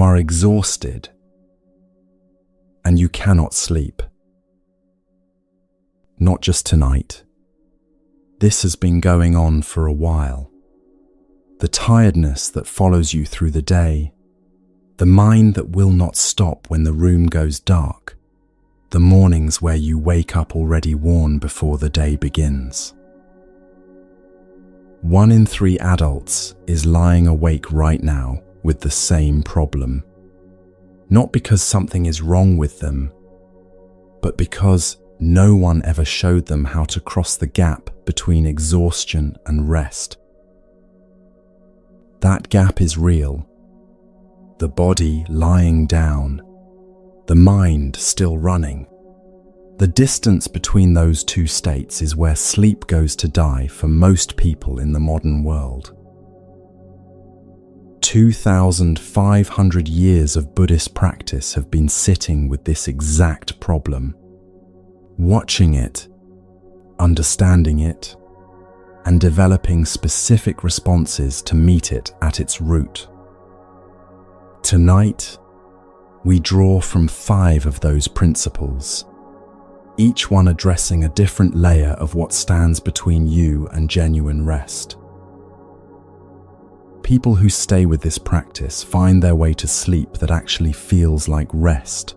You are exhausted, and you cannot sleep. Not just tonight. This has been going on for a while. The tiredness that follows you through the day, the mind that will not stop when the room goes dark, the mornings where you wake up already worn before the day begins. 1 in 3 adults is lying awake right now with the same problem. Not because something is wrong with them, but because no one ever showed them how to cross the gap between exhaustion and rest. That gap is real. The body lying down, the mind still running. The distance between those two states is where sleep goes to die for most people in the modern world. 2,500 years of Buddhist practice have been sitting with this exact problem, watching it, understanding it, and developing specific responses to meet it at its root. Tonight, we draw from 5 of those principles, each one addressing a different layer of what stands between you and genuine rest. People who stay with this practice find their way to sleep that actually feels like rest,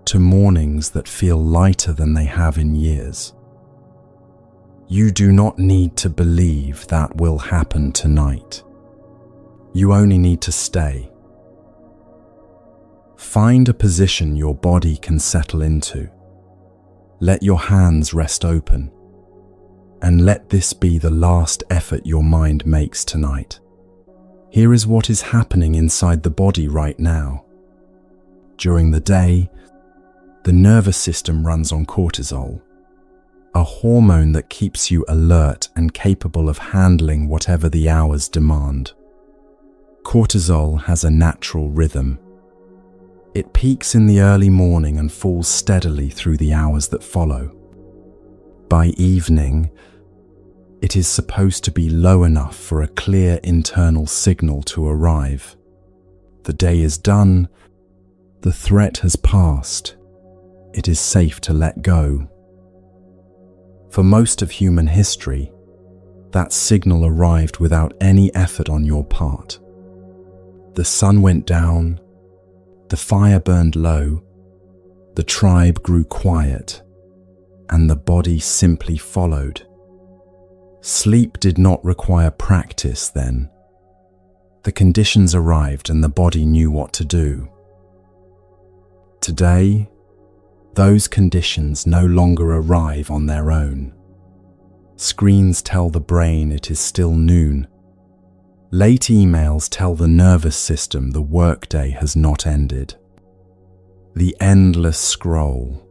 to mornings that feel lighter than they have in years. You do not need to believe that will happen tonight. You only need to stay. Find a position your body can settle into. Let your hands rest open, and let this be the last effort your mind makes tonight. Here is what is happening inside the body right now. During the day, the nervous system runs on cortisol, a hormone that keeps you alert and capable of handling whatever the hours demand. Cortisol has a natural rhythm. It peaks in the early morning and falls steadily through the hours that follow. By evening, it is supposed to be low enough for a clear internal signal to arrive. The day is done, the threat has passed, it is safe to let go. For most of human history, that signal arrived without any effort on your part. The sun went down, the fire burned low, the tribe grew quiet, and the body simply followed. Sleep did not require practice then. The conditions arrived and the body knew what to do. Today, those conditions no longer arrive on their own. Screens tell the brain it is still noon. Late emails tell the nervous system the workday has not ended. The endless scroll,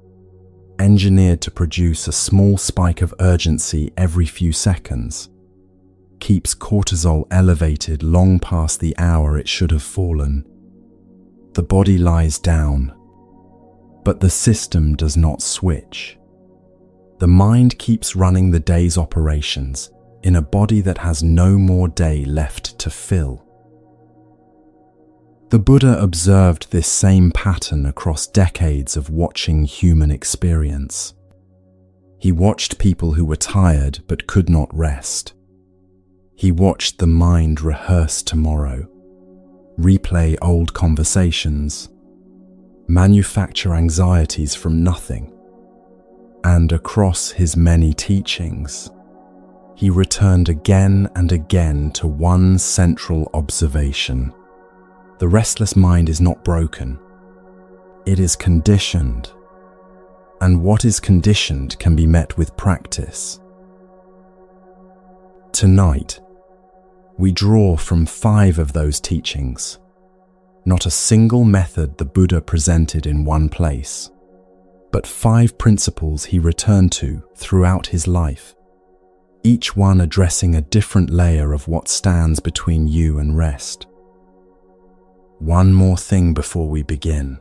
engineered to produce a small spike of urgency every few seconds, keeps cortisol elevated long past the hour it should have fallen. The body lies down, but the system does not switch. The mind keeps running the day's operations in a body that has no more day left to fill. The Buddha observed this same pattern across decades of watching human experience. He watched people who were tired but could not rest. He watched the mind rehearse tomorrow, replay old conversations, manufacture anxieties from nothing. And across his many teachings, he returned again and again to one central observation. The restless mind is not broken. It is conditioned. And what is conditioned can be met with practice. Tonight, we draw from 5 of those teachings. Not a single method the Buddha presented in one place, but 5 principles he returned to throughout his life, each one addressing a different layer of what stands between you and rest. One more thing before we begin.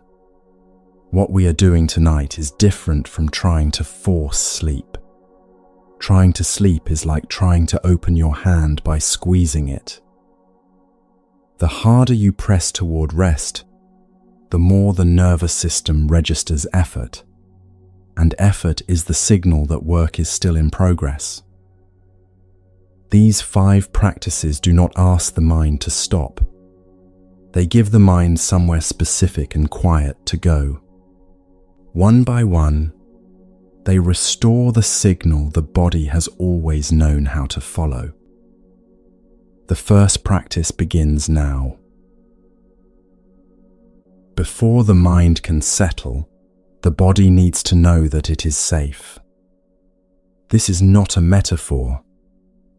What we are doing tonight is different from trying to force sleep. Trying to sleep is like trying to open your hand by squeezing it. The harder you press toward rest, the more the nervous system registers effort, and effort is the signal that work is still in progress. These 5 practices do not ask the mind to stop. They give the mind somewhere specific and quiet to go. One by one, they restore the signal the body has always known how to follow. The first practice begins now. Before the mind can settle, the body needs to know that it is safe. This is not a metaphor.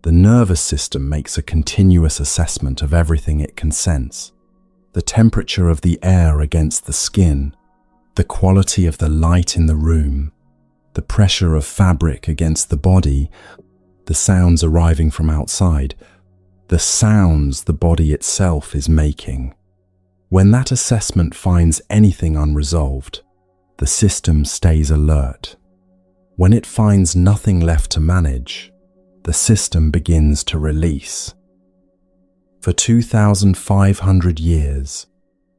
The nervous system makes a continuous assessment of everything it can sense. The temperature of the air against the skin, the quality of the light in the room, the pressure of fabric against the body, the sounds arriving from outside, the sounds the body itself is making. When that assessment finds anything unresolved, the system stays alert. When it finds nothing left to manage, the system begins to release. For 2,500 years,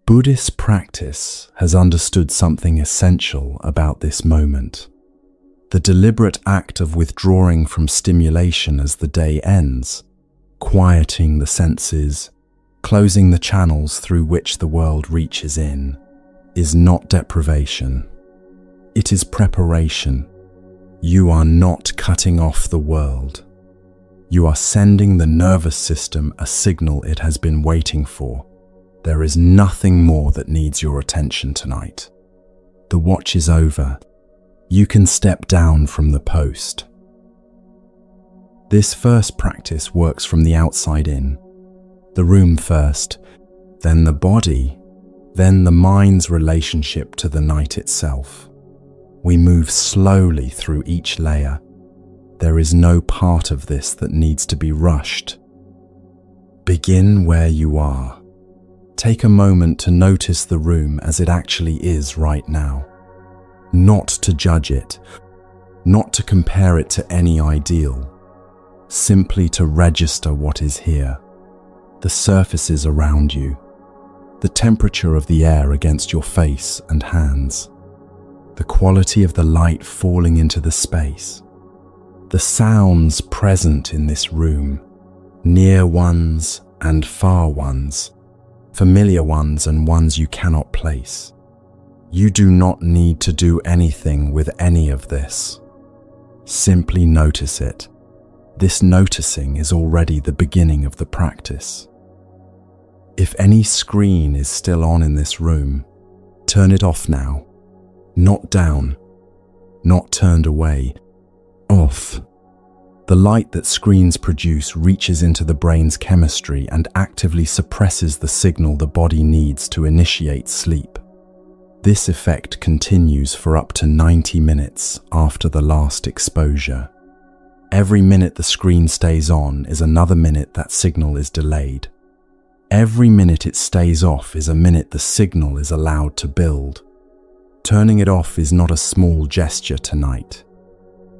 Buddhist practice has understood something essential about this moment. The deliberate act of withdrawing from stimulation as the day ends, quieting the senses, closing the channels through which the world reaches in, is not deprivation. It is preparation. You are not cutting off the world. You are sending the nervous system a signal it has been waiting for. There is nothing more that needs your attention tonight. The watch is over. You can step down from the post. This first practice works from the outside in. The room first, then the body, then the mind's relationship to the night itself. We move slowly through each layer. There is no part of this that needs to be rushed. Begin where you are. Take a moment to notice the room as it actually is right now. Not to judge it, not to compare it to any ideal, simply to register what is here. The surfaces around you, the temperature of the air against your face and hands, the quality of the light falling into the space, the sounds present in this room, near ones and far ones, familiar ones and ones you cannot place. You do not need to do anything with any of this. Simply notice it. This noticing is already the beginning of the practice. If any screen is still on in this room, turn it off now. Not down, not turned away, off. The light that screens produce reaches into the brain's chemistry and actively suppresses the signal the body needs to initiate sleep. This effect continues for up to 90 minutes after the last exposure. Every minute the screen stays on is another minute that signal is delayed. Every minute it stays off is a minute the signal is allowed to build. Turning it off is not a small gesture tonight.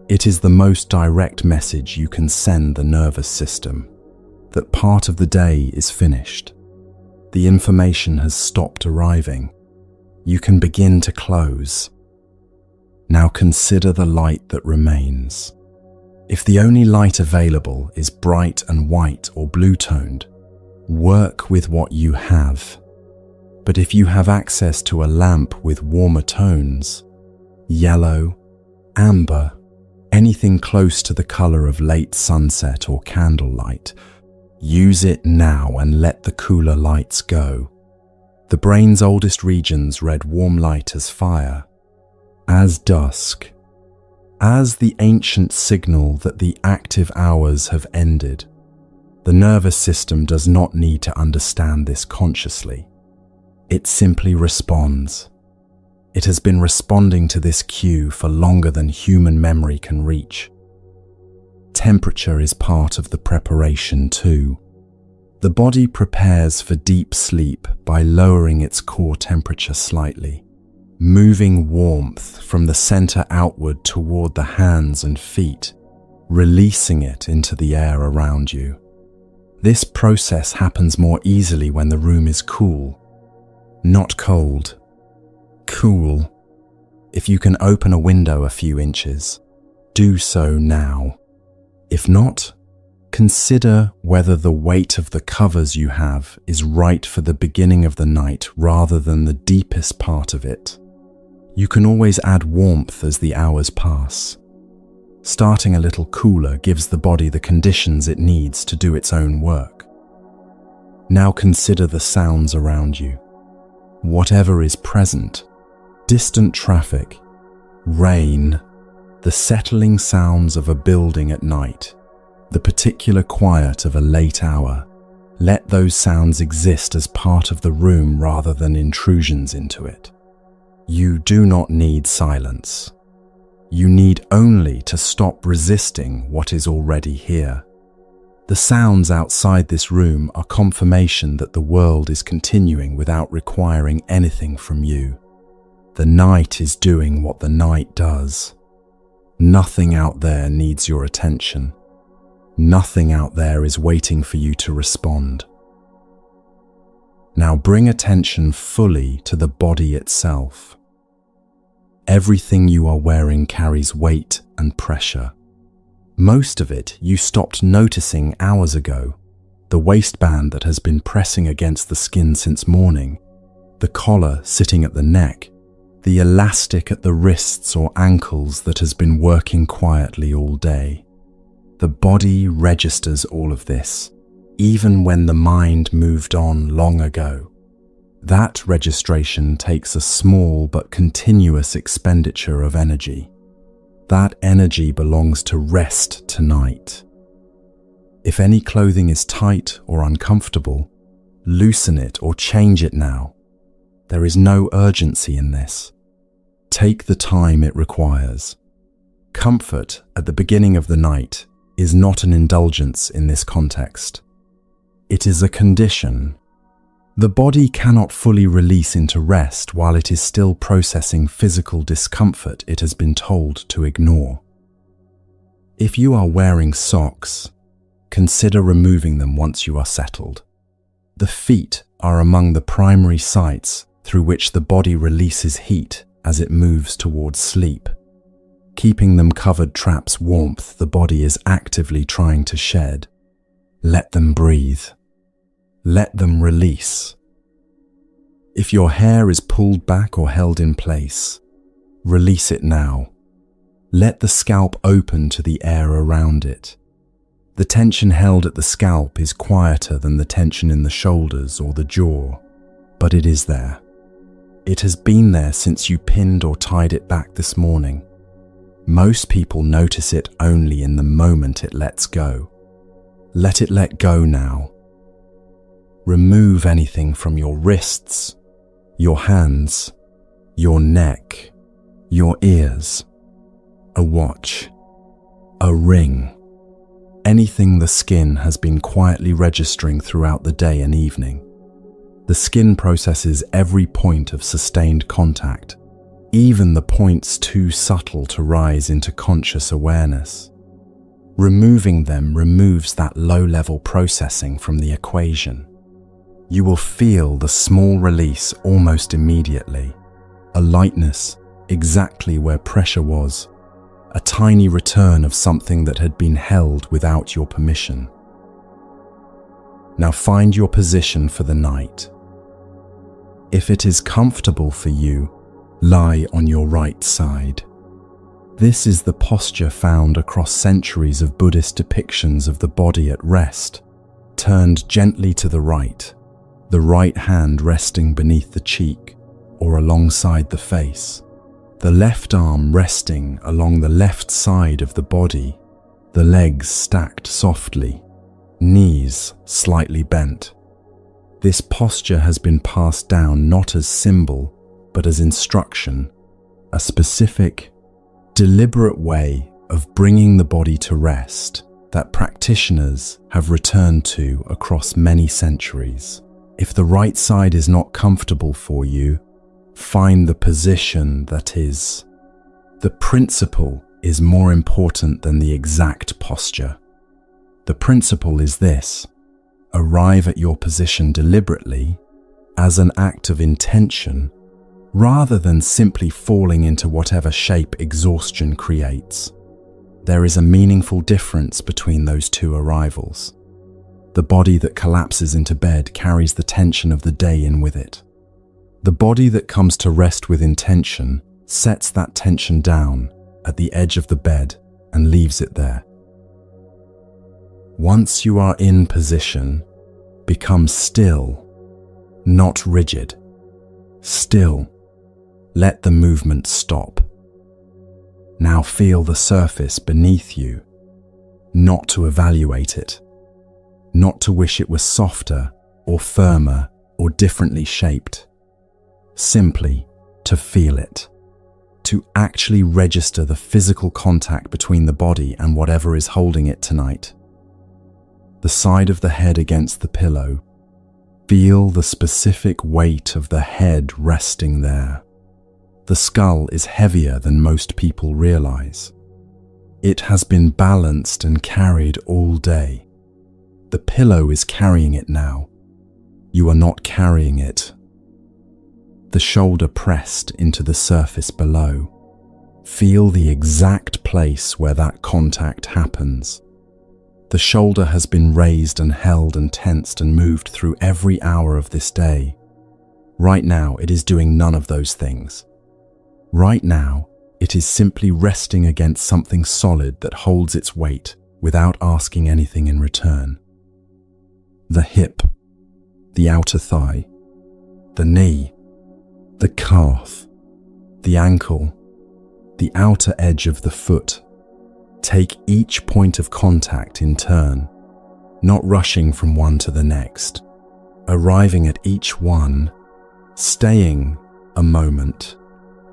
It is the most direct message you can send the nervous system, that part of the day is finished. The information has stopped arriving. You can begin to close. Now consider the light that remains. If the only light available is bright and white or blue-toned, work with what you have. But if you have access to a lamp with warmer tones, yellow, amber, anything close to the color of late sunset or candlelight, use it now and let the cooler lights go. The brain's oldest regions read warm light as fire, as dusk, as the ancient signal that the active hours have ended. The nervous system does not need to understand this consciously. It simply responds. It has been responding to this cue for longer than human memory can reach. Temperature is part of the preparation too. The body prepares for deep sleep by lowering its core temperature slightly, moving warmth from the center outward toward the hands and feet, releasing it into the air around you. This process happens more easily when the room is cool, not cold. Cool. If you can open a window a few inches, do so now. If not, consider whether the weight of the covers you have is right for the beginning of the night rather than the deepest part of it. You can always add warmth as the hours pass. Starting a little cooler gives the body the conditions it needs to do its own work. Now consider the sounds around you. Whatever is present, distant traffic, rain, the settling sounds of a building at night, the particular quiet of a late hour. Let those sounds exist as part of the room rather than intrusions into it. You do not need silence. You need only to stop resisting what is already here. The sounds outside this room are confirmation that the world is continuing without requiring anything from you. The night is doing what the night does. Nothing out there needs your attention. Nothing out there is waiting for you to respond. Now bring attention fully to the body itself. Everything you are wearing carries weight and pressure. Most of it you stopped noticing hours ago. The waistband that has been pressing against the skin since morning, the collar sitting at the neck, the elastic at the wrists or ankles that has been working quietly all day. The body registers all of this, even when the mind moved on long ago. That registration takes a small but continuous expenditure of energy. That energy belongs to rest tonight. If any clothing is tight or uncomfortable, loosen it or change it now. There is no urgency in this. Take the time it requires. Comfort at the beginning of the night is not an indulgence in this context. It is a condition. The body cannot fully release into rest while it is still processing physical discomfort it has been told to ignore. If you are wearing socks, consider removing them once you are settled. The feet are among the primary sites through which the body releases heat as it moves towards sleep. Keeping them covered traps warmth the body is actively trying to shed. Let them breathe. Let them release. If your hair is pulled back or held in place, release it now. Let the scalp open to the air around it. The tension held at the scalp is quieter than the tension in the shoulders or the jaw, but it is there. It has been there since you pinned or tied it back this morning. Most people notice it only in the moment it lets go. Let it let go now. Remove anything from your wrists, your hands, your neck, your ears, a watch, a ring, anything the skin has been quietly registering throughout the day and evening. The skin processes every point of sustained contact, even the points too subtle to rise into conscious awareness. Removing them removes that low-level processing from the equation. You will feel the small release almost immediately, a lightness exactly where pressure was, a tiny return of something that had been held without your permission. Now find your position for the night. If it is comfortable for you, lie on your right side. This is the posture found across centuries of Buddhist depictions of the body at rest, turned gently to the right hand resting beneath the cheek or alongside the face, the left arm resting along the left side of the body, the legs stacked softly, knees slightly bent. This posture has been passed down not as symbol, but as instruction, a specific, deliberate way of bringing the body to rest that practitioners have returned to across many centuries. If the right side is not comfortable for you, find the position that is. The principle is more important than the exact posture. The principle is this: arrive at your position deliberately as an act of intention rather than simply falling into whatever shape exhaustion creates. There is a meaningful difference between those two arrivals. The body that collapses into bed carries the tension of the day in with it. The body that comes to rest with intention sets that tension down at the edge of the bed and leaves it there. Once you are in position, become still, not rigid. Still, let the movement stop. Now feel the surface beneath you, not to evaluate it, not to wish it was softer or firmer or differently shaped, simply to feel it, to actually register the physical contact between the body and whatever is holding it tonight. The side of the head against the pillow, feel the specific weight of the head resting there. The skull is heavier than most people realize. It has been balanced and carried all day. The pillow is carrying it now. You are not carrying it. The shoulder pressed into the surface below. Feel the exact place where that contact happens. The shoulder has been raised and held and tensed and moved through every hour of this day. Right now, it is doing none of those things. Right now, it is simply resting against something solid that holds its weight without asking anything in return. The hip, the outer thigh, the knee, the calf, the ankle, the outer edge of the foot. Take each point of contact in turn, not rushing from one to the next, arriving at each one, staying a moment,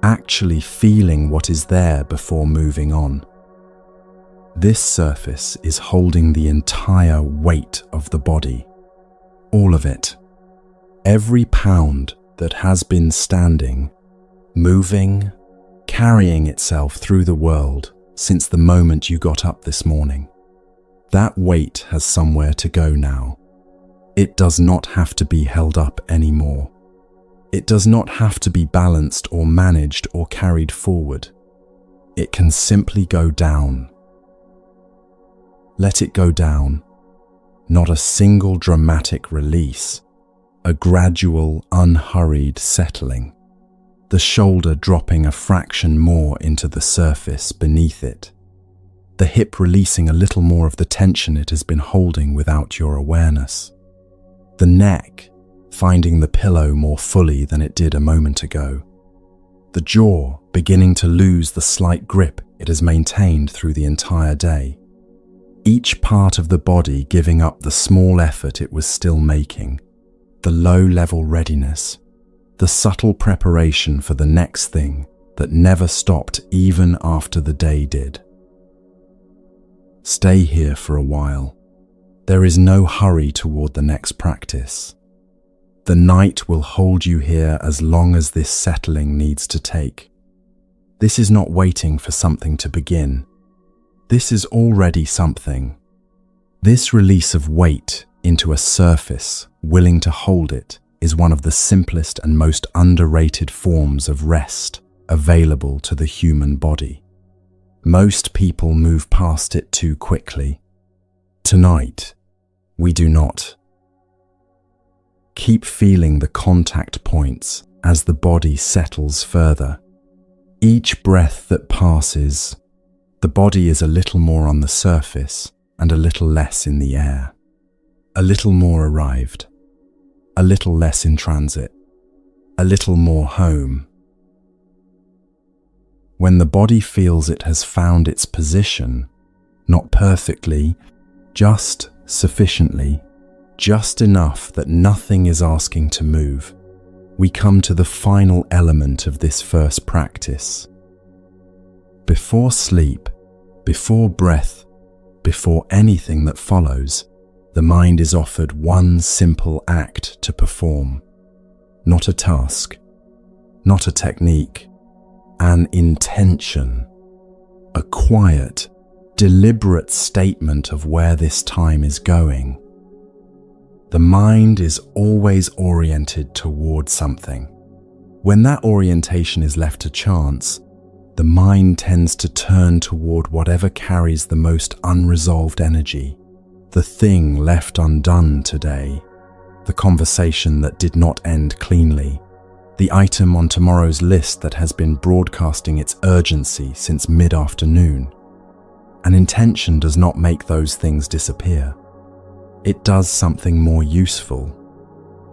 actually feeling what is there before moving on. This surface is holding the entire weight of the body, all of it. Every pound that has been standing, moving, carrying itself through the world since the moment you got up this morning. That weight has somewhere to go now. It does not have to be held up anymore. It does not have to be balanced or managed or carried forward. It can simply go down. Let it go down. Not a single dramatic release, a gradual, unhurried settling. The shoulder dropping a fraction more into the surface beneath it. The hip releasing a little more of the tension it has been holding without your awareness. The neck finding the pillow more fully than it did a moment ago. The jaw beginning to lose the slight grip it has maintained through the entire day. Each part of the body giving up the small effort it was still making, the low-level readiness, the subtle preparation for the next thing that never stopped even after the day did. Stay here for a while. There is no hurry toward the next practice. The night will hold you here as long as this settling needs to take. This is not waiting for something to begin. This is already something. This release of weight into a surface willing to hold it is one of the simplest and most underrated forms of rest available to the human body. Most people move past it too quickly. Tonight, we do not. Keep feeling the contact points as the body settles further. Each breath that passes, the body is a little more on the surface and a little less in the air. A little more arrived. A little less in transit. A little more home. When the body feels it has found its position, not perfectly, just sufficiently, just enough that nothing is asking to move, we come to the final element of this first practice. Before sleep, before breath, before anything that follows, the mind is offered one simple act to perform. Not a task, not a technique, an intention, a quiet, deliberate statement of where this time is going. The mind is always oriented toward something. When that orientation is left to chance, the mind tends to turn toward whatever carries the most unresolved energy, the thing left undone today, the conversation that did not end cleanly, the item on tomorrow's list that has been broadcasting its urgency since mid-afternoon. An intention does not make those things disappear. It does something more useful.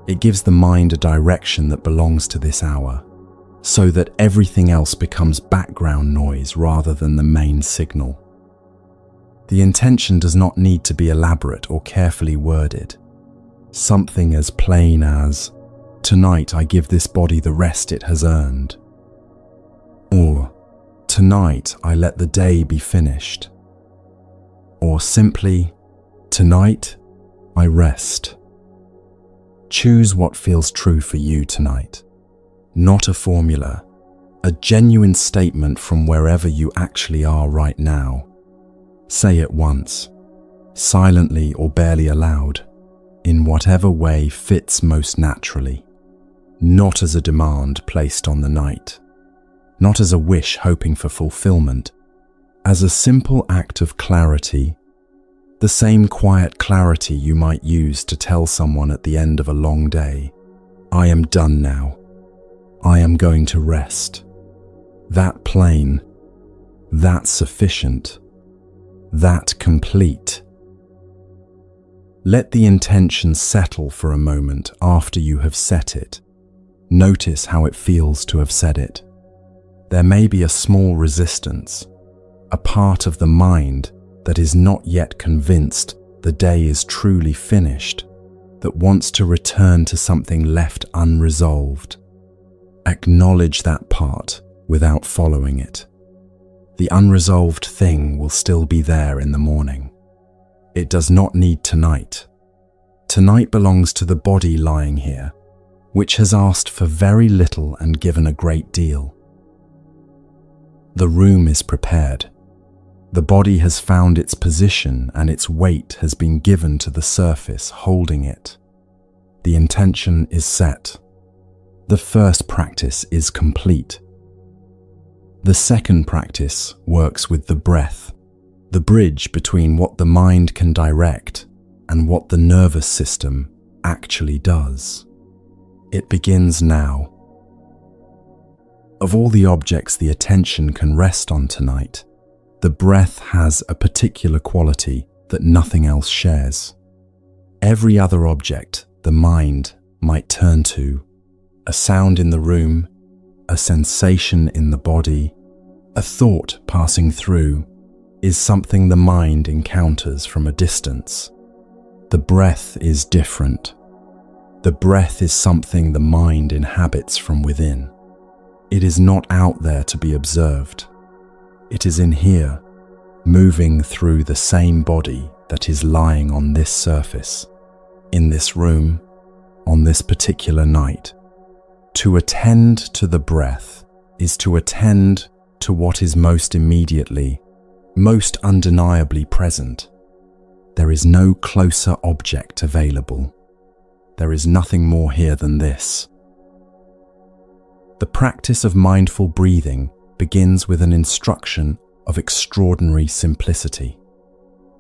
It gives the mind a direction that belongs to this hour, so that everything else becomes background noise rather than the main signal. The intention does not need to be elaborate or carefully worded. Something as plain as, "Tonight I give this body the rest it has earned," or "Tonight I let the day be finished," or simply, "Tonight I rest." Choose what feels true for you tonight. Not a formula, a genuine statement from wherever you actually are right now. Say it once, silently or barely aloud, in whatever way fits most naturally. Not as a demand placed on the night, not as a wish hoping for fulfillment, as a simple act of clarity, the same quiet clarity you might use to tell someone at the end of a long day, "I am done now. I am going to rest." That plain, that sufficient, that complete. Let the intention settle for a moment after you have set it. Notice how it feels to have said it. There may be a small resistance, a part of the mind that is not yet convinced the day is truly finished, that wants to return to something left unresolved. Acknowledge that part without following it. The unresolved thing will still be there in the morning. It does not need tonight. Tonight belongs to the body lying here, which has asked for very little and given a great deal. The room is prepared. The body has found its position and its weight has been given to the surface holding it. The intention is set. The first practice is complete. The second practice works with the breath, the bridge between what the mind can direct and what the nervous system actually does. It begins now. Of all the objects the attention can rest on tonight, the breath has a particular quality that nothing else shares. Every other object the mind might turn to, a sound in the room, a sensation in the body, a thought passing through, is something the mind encounters from a distance. The breath is different. The breath is something the mind inhabits from within. It is not out there to be observed. It is in here, moving through the same body that is lying on this surface, in this room, on this particular night. To attend to the breath is to attend to what is most immediately, most undeniably present. There is no closer object available. There is nothing more here than this. The practice of mindful breathing begins with an instruction of extraordinary simplicity.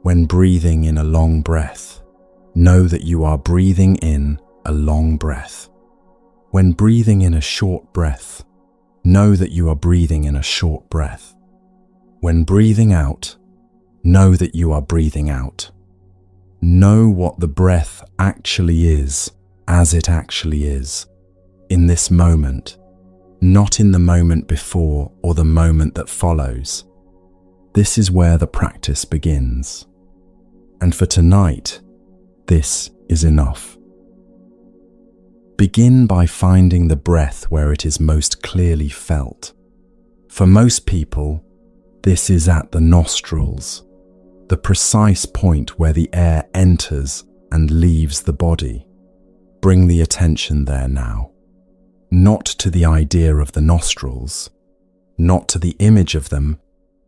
When breathing in a long breath, know that you are breathing in a long breath. When breathing in a short breath, know that you are breathing in a short breath. When breathing out, know that you are breathing out. Know what the breath actually is, as it actually is, in this moment, not in the moment before or the moment that follows. This is where the practice begins. And for tonight, this is enough. Begin by finding the breath where it is most clearly felt. For most people, this is at the nostrils, the precise point where the air enters and leaves the body. Bring the attention there now. Not to the idea of the nostrils, not to the image of them,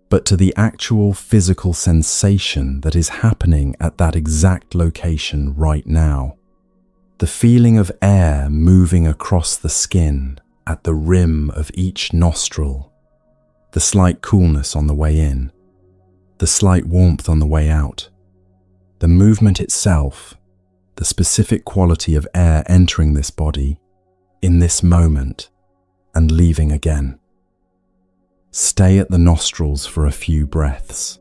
but to the actual physical sensation that is happening at that exact location right now. The feeling of air moving across the skin at the rim of each nostril, the slight coolness on the way in, the slight warmth on the way out, the movement itself, the specific quality of air entering this body in this moment and leaving again. Stay at the nostrils for a few breaths.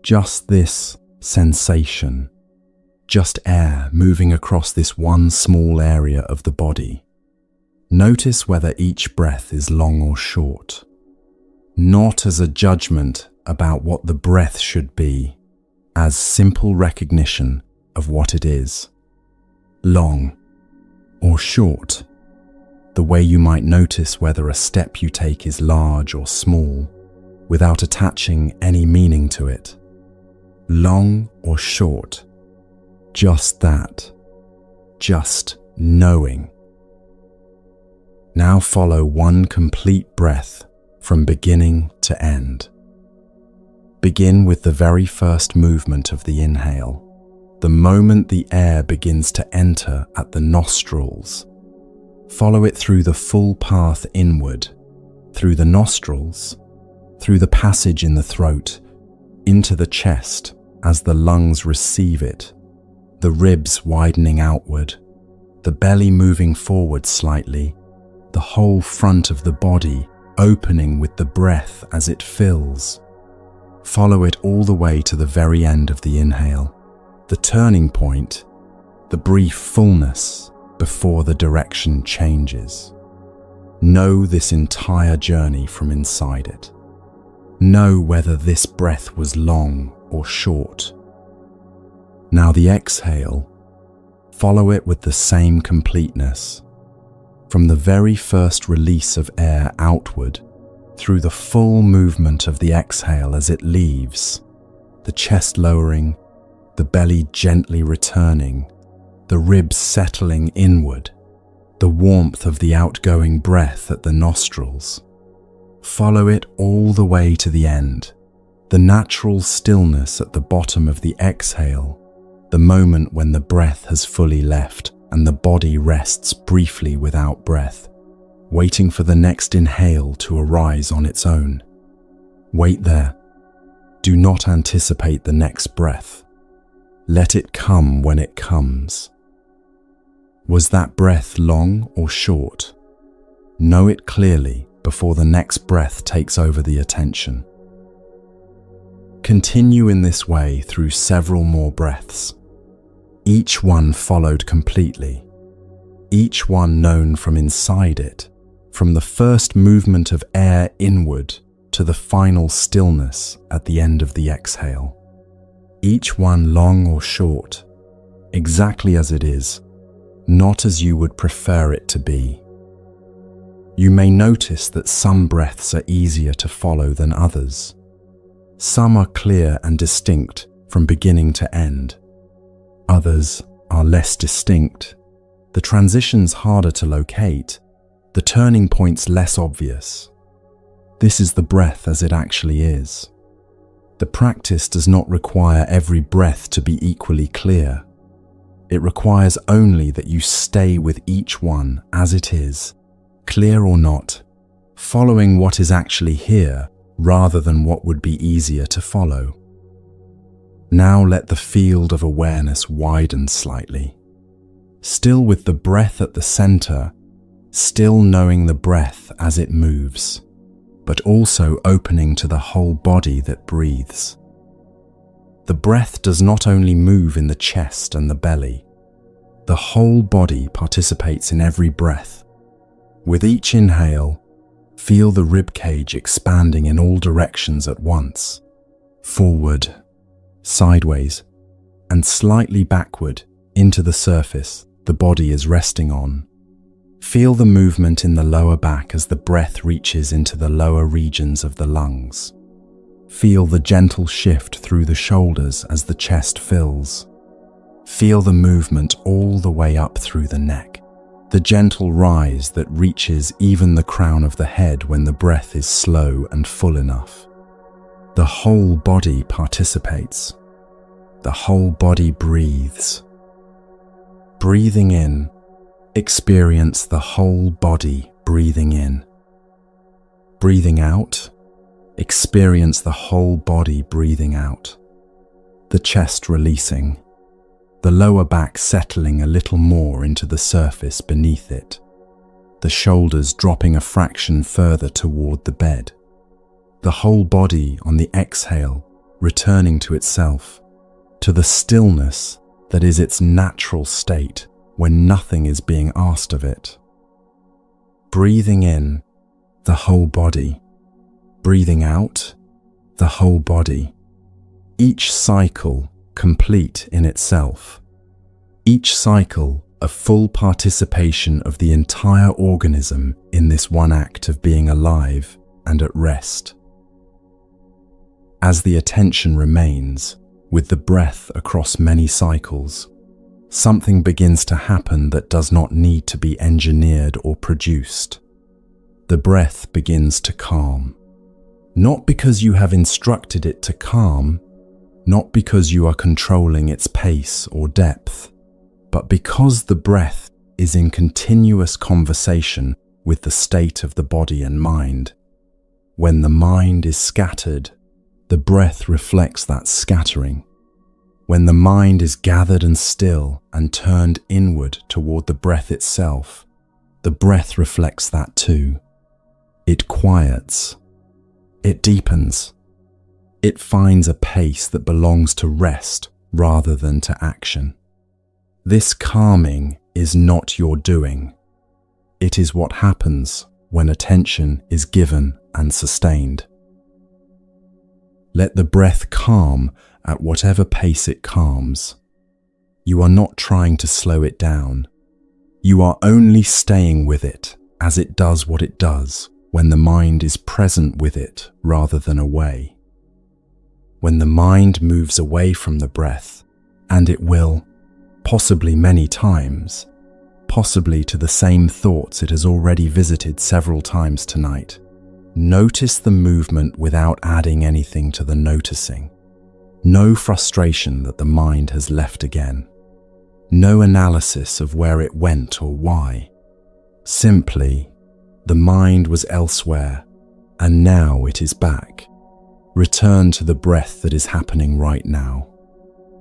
Just this sensation, just air moving across this one small area of the body. Notice whether each breath is long or short, not as a judgment about what the breath should be, as simple recognition of what it is. Long or short, the way you might notice whether a step you take is large or small, without attaching any meaning to it. Long or short, just that, just knowing. Now follow one complete breath from beginning to end. Begin with the very first movement of the inhale, the moment the air begins to enter at the nostrils. Follow it through the full path inward, through the nostrils, through the passage in the throat, into the chest as the lungs receive it, the ribs widening outward, the belly moving forward slightly, the whole front of the body opening with the breath as it fills. Follow it all the way to the very end of the inhale, the turning point, the brief fullness before the direction changes. Know this entire journey from inside it. Know whether this breath was long or short. Now the exhale, follow it with the same completeness. From the very first release of air outward, through the full movement of the exhale as it leaves, the chest lowering, the belly gently returning, the ribs settling inward, the warmth of the outgoing breath at the nostrils. Follow it all the way to the end, the natural stillness at the bottom of the exhale, the moment when the breath has fully left and the body rests briefly without breath, waiting for the next inhale to arise on its own. Wait there. Do not anticipate the next breath. Let it come when it comes. Was that breath long or short? Know it clearly before the next breath takes over the attention. Continue in this way through several more breaths, each one followed completely, each one known from inside it, from the first movement of air inward to the final stillness at the end of the exhale. Each one long or short, exactly as it is, not as you would prefer it to be. You may notice that some breaths are easier to follow than others. Some are clear and distinct from beginning to end. Others are less distinct, the transitions harder to locate, the turning points less obvious. This is the breath as it actually is. The practice does not require every breath to be equally clear. It requires only that you stay with each one as it is, clear or not, following what is actually here rather than what would be easier to follow. Now let the field of awareness widen slightly, still with the breath at the center, still knowing the breath as it moves, but also opening to the whole body that breathes. The breath does not only move in the chest and the belly, the whole body participates in every breath. With each inhale, feel the rib cage expanding in all directions at once, forward, sideways, and slightly backward into the surface the body is resting on. Feel the movement in the lower back as the breath reaches into the lower regions of the lungs. Feel the gentle shift through the shoulders as the chest fills. Feel the movement all the way up through the neck, the gentle rise that reaches even the crown of the head when the breath is slow and full enough. The whole body participates. The whole body breathes. Breathing in, experience the whole body breathing in. Breathing out, experience the whole body breathing out. The chest releasing, the lower back settling a little more into the surface beneath it, the shoulders dropping a fraction further toward the bed. The whole body on the exhale returning to itself, to the stillness that is its natural state when nothing is being asked of it. Breathing in, the whole body. Breathing out, the whole body. Each cycle complete in itself. Each cycle a full participation of the entire organism in this one act of being alive and at rest. As the attention remains, with the breath across many cycles, something begins to happen that does not need to be engineered or produced. The breath begins to calm. Not because you have instructed it to calm, not because you are controlling its pace or depth, but because the breath is in continuous conversation with the state of the body and mind. When the mind is scattered, the breath reflects that scattering. When the mind is gathered and still and turned inward toward the breath itself, the breath reflects that too. It quiets. It deepens. It finds a pace that belongs to rest rather than to action. This calming is not your doing. It is what happens when attention is given and sustained. Let the breath calm at whatever pace it calms. You are not trying to slow it down. You are only staying with it as it does what it does when the mind is present with it rather than away. When the mind moves away from the breath, and it will, possibly many times, possibly to the same thoughts it has already visited several times tonight, notice the movement without adding anything to the noticing. No frustration that the mind has left again. No analysis of where it went or why. Simply, the mind was elsewhere, and now it is back. Return to the breath that is happening right now.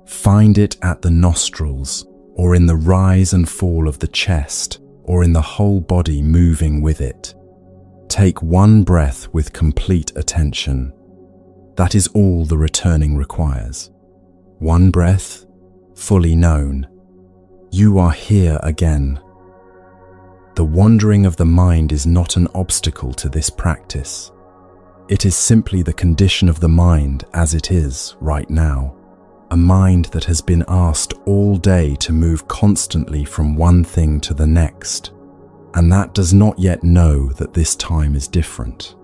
Find it at the nostrils, or in the rise and fall of the chest, or in the whole body moving with it. Take one breath with complete attention. That is all the returning requires. One breath, fully known. You are here again. The wandering of the mind is not an obstacle to this practice. It is simply the condition of the mind as it is right now. A mind that has been asked all day to move constantly from one thing to the next, and that does not yet know that this time is different.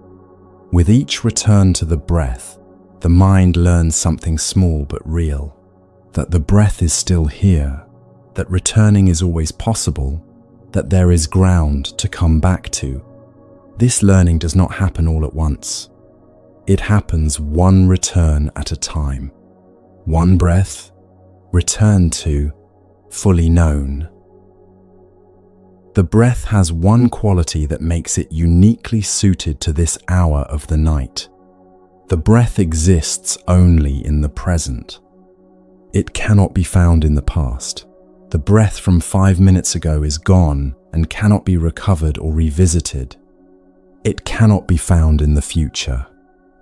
With each return to the breath, the mind learns something small but real, that the breath is still here, that returning is always possible, that there is ground to come back to. This learning does not happen all at once. It happens one return at a time. One breath, return to, fully known. The breath has one quality that makes it uniquely suited to this hour of the night. The breath exists only in the present. It cannot be found in the past. The breath from 5 minutes ago is gone and cannot be recovered or revisited. It cannot be found in the future.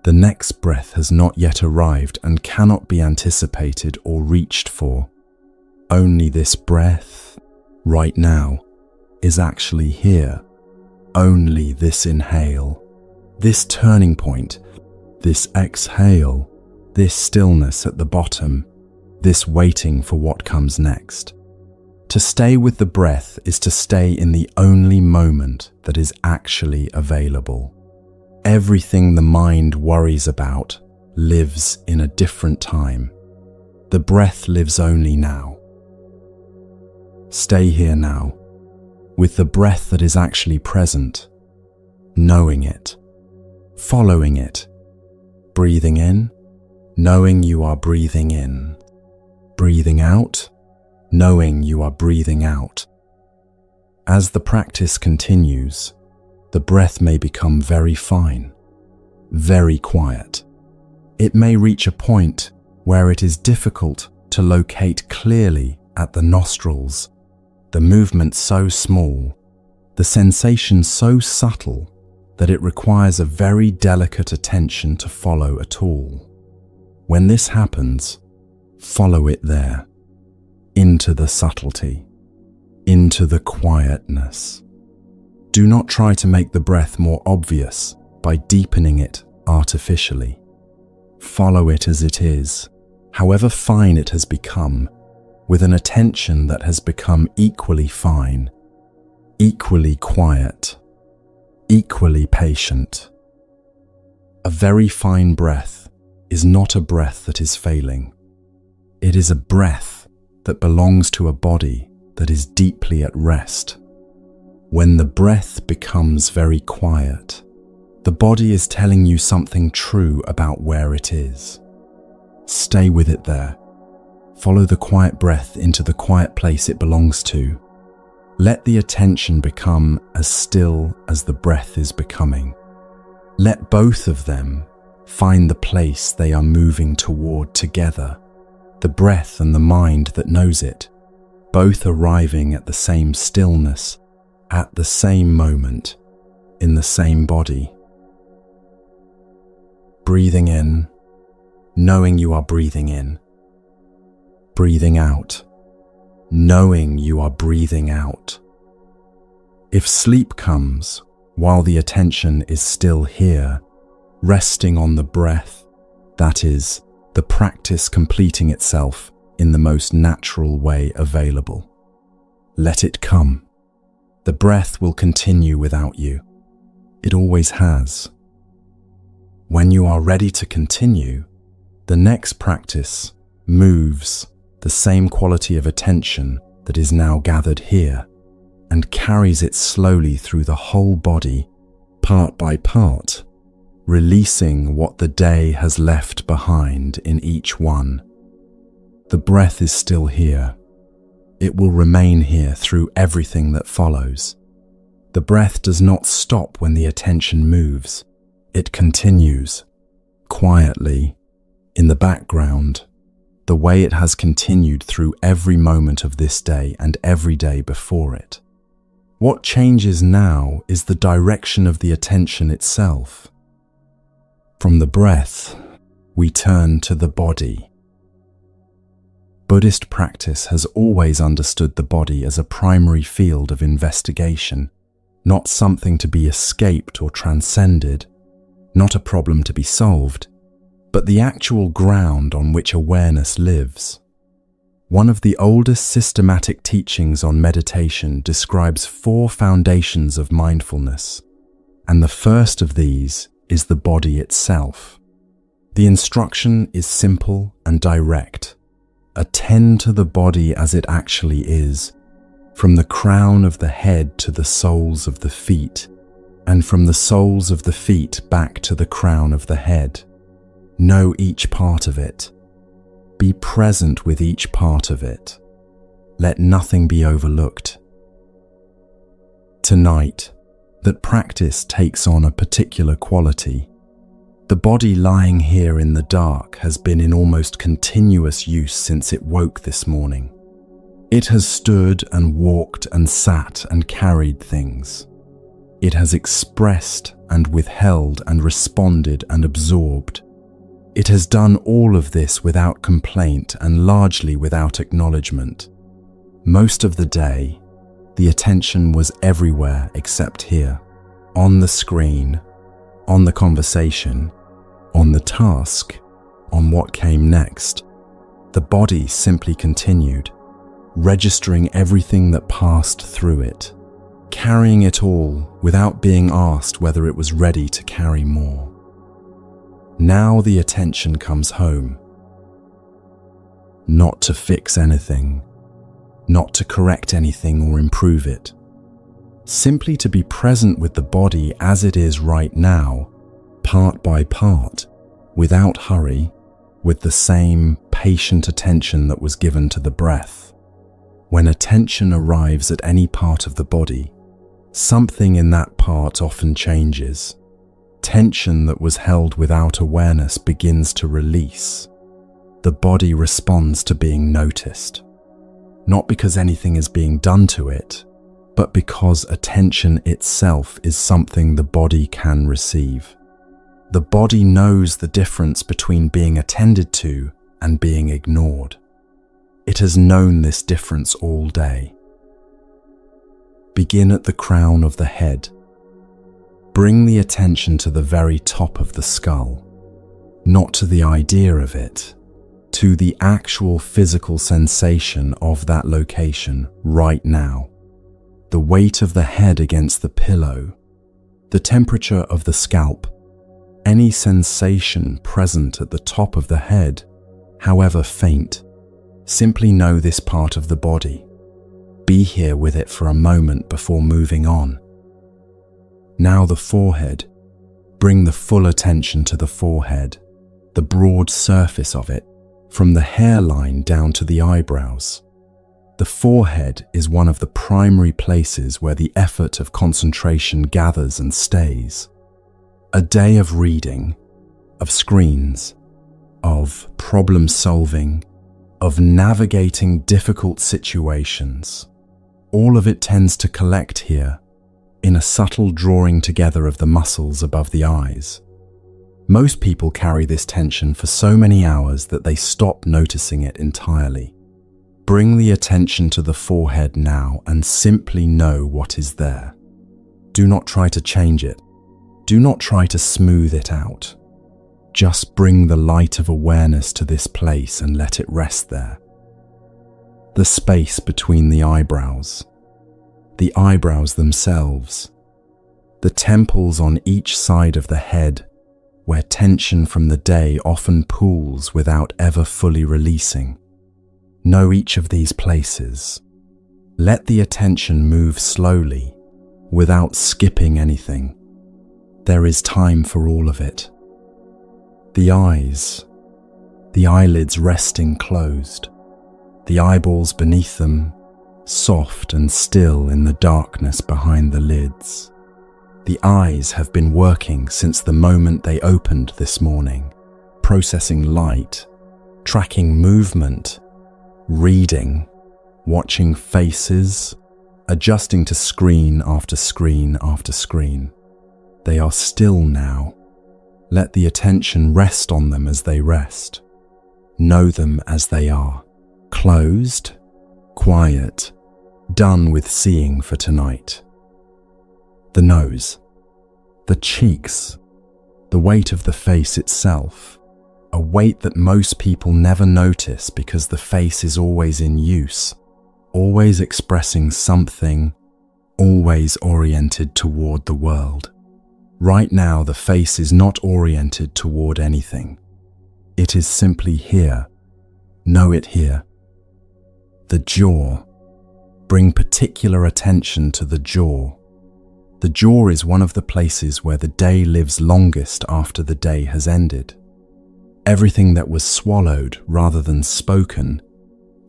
The next breath has not yet arrived and cannot be anticipated or reached for. Only this breath, right now, is actually here. Only this inhale, this turning point, this exhale, this stillness at the bottom, this waiting for what comes next. To stay with the breath is to stay in the only moment that is actually available. Everything the mind worries about lives in a different time. The breath lives only now. Stay here now, with the breath that is actually present, knowing it, following it, breathing in, knowing you are breathing in, breathing out, knowing you are breathing out. As the practice continues, the breath may become very fine, very quiet. It may reach a point where it is difficult to locate clearly at the nostrils, the movement so small, the sensation so subtle that it requires a very delicate attention to follow at all. When this happens, follow it there, into the subtlety, into the quietness. Do not try to make the breath more obvious by deepening it artificially. Follow it as it is, however fine it has become, with an attention that has become equally fine, equally quiet, equally patient. A very fine breath is not a breath that is failing. It is a breath that belongs to a body that is deeply at rest. When the breath becomes very quiet, the body is telling you something true about where it is. Stay with it there. Follow the quiet breath into the quiet place it belongs to. Let the attention become as still as the breath is becoming. Let both of them find the place they are moving toward together, the breath and the mind that knows it, both arriving at the same stillness, at the same moment, in the same body. Breathing in, knowing you are breathing in. Breathing out, knowing you are breathing out. If sleep comes while the attention is still here, resting on the breath, that is, the practice completing itself in the most natural way available. Let it come. The breath will continue without you. It always has. When you are ready to continue, the next practice moves the same quality of attention that is now gathered here and carries it slowly through the whole body, part by part, releasing what the day has left behind in each one. The breath is still here. It will remain here through everything that follows. The breath does not stop when the attention moves. It continues, quietly, in the background, the way it has continued through every moment of this day and every day before it. What changes now is the direction of the attention itself. From the breath, we turn to the body. Buddhist practice has always understood the body as a primary field of investigation, not something to be escaped or transcended, not a problem to be solved, but the actual ground on which awareness lives. One of the oldest systematic teachings on meditation describes 4 foundations of mindfulness, and the first of these is the body itself. The instruction is simple and direct. Attend to the body as it actually is, from the crown of the head to the soles of the feet, and from the soles of the feet back to the crown of the head. Know each part of it. Be present with each part of it. Let nothing be overlooked. Tonight, that practice takes on a particular quality. The body lying here in the dark has been in almost continuous use since it woke this morning. It has stood and walked and sat and carried things. It has expressed and withheld and responded and absorbed. It has done all of this without complaint and largely without acknowledgement. Most of the day, the attention was everywhere except here, on the screen, on the conversation, on the task, on what came next. The body simply continued, registering everything that passed through it, carrying it all without being asked whether it was ready to carry more. Now the attention comes home. Not to fix anything, not to correct anything or improve it. Simply to be present with the body as it is right now, part by part, without hurry, with the same patient attention that was given to the breath. When attention arrives at any part of the body, something in that part often changes. Tension that was held without awareness begins to release. The body responds to being noticed, not because anything is being done to it, but because attention itself is something the body can receive. The body knows the difference between being attended to and being ignored. It has known this difference all day. Begin at the crown of the head. Bring the attention to the very top of the skull, not to the idea of it, to the actual physical sensation of that location right now. The weight of the head against the pillow, the temperature of the scalp, any sensation present at the top of the head, however faint. Simply know this part of the body. Be here with it for a moment before moving on. Now the forehead. Bring the full attention to the forehead, the broad surface of it, from the hairline down to the eyebrows. The forehead is one of the primary places where the effort of concentration gathers and stays. A day of reading, of screens, of problem solving, of navigating difficult situations. All of it tends to collect here, in a subtle drawing together of the muscles above the eyes. Most people carry this tension for so many hours that they stop noticing it entirely. Bring the attention to the forehead now and simply know what is there. Do not try to change it. Do not try to smooth it out. Just bring the light of awareness to this place and let it rest there. The space between the eyebrows themselves, the temples on each side of the head, where tension from the day often pools without ever fully releasing. Know each of these places. Let the attention move slowly, without skipping anything. There is time for all of it. The eyes, the eyelids resting closed, the eyeballs beneath them, soft and still in the darkness behind the lids. The eyes have been working since the moment they opened this morning, processing light, tracking movement, reading, watching faces, adjusting to screen after screen after screen. They are still now. Let the attention rest on them as they rest. Know them as they are. Closed, quiet, done with seeing for tonight. The nose, the cheeks, the weight of the face itself, a weight that most people never notice because the face is always in use, always expressing something, always oriented toward the world. Right now, the face is not oriented toward anything. It is simply here. Know it here. The jaw. Bring particular attention to the jaw. The jaw is one of the places where the day lives longest after the day has ended. Everything that was swallowed rather than spoken,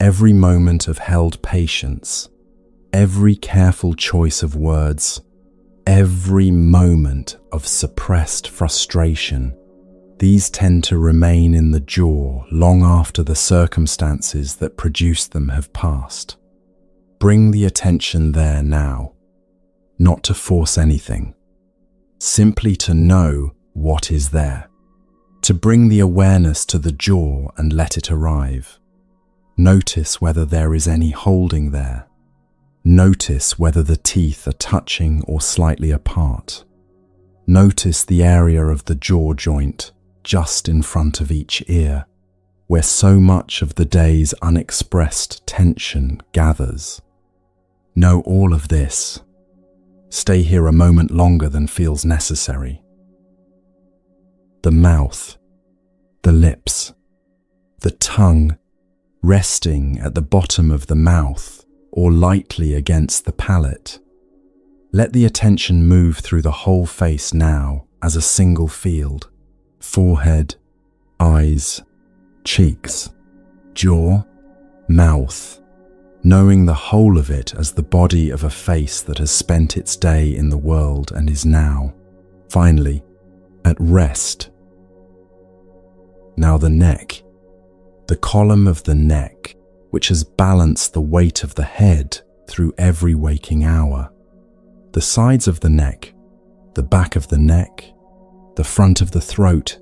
every moment of held patience, every careful choice of words, every moment of suppressed frustration, these tend to remain in the jaw long after the circumstances that produced them have passed. Bring the attention there now, not to force anything, simply to know what is there, to bring the awareness to the jaw and let it arrive. Notice whether there is any holding there. Notice whether the teeth are touching or slightly apart. Notice the area of the jaw joint just in front of each ear, where so much of the day's unexpressed tension gathers. Know all of this. Stay here a moment longer than feels necessary. The mouth, the lips, the tongue resting at the bottom of the mouth or lightly against the palate. Let the attention move through the whole face now as a single field. Forehead, eyes, cheeks, jaw, mouth, knowing the whole of it as the body of a face that has spent its day in the world and is now, finally, at rest. Now the neck, the column of the neck, which has balanced the weight of the head through every waking hour. The sides of the neck, the back of the neck, the front of the throat,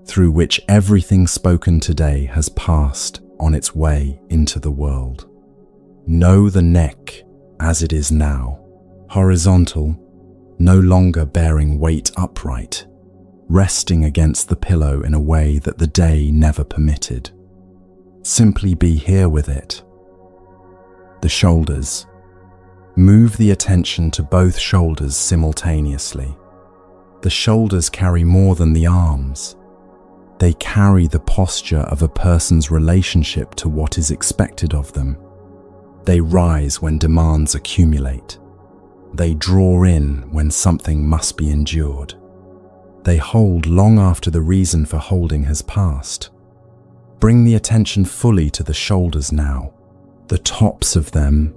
through which everything spoken today has passed on its way into the world. Know the neck as it is now, horizontal, no longer bearing weight upright, resting against the pillow in a way that the day never permitted. Simply be here with it. The shoulders. Move the attention to both shoulders simultaneously. The shoulders carry more than the arms. They carry the posture of a person's relationship to what is expected of them. They rise when demands accumulate. They draw in when something must be endured. They hold long after the reason for holding has passed. Bring the attention fully to the shoulders now, the tops of them,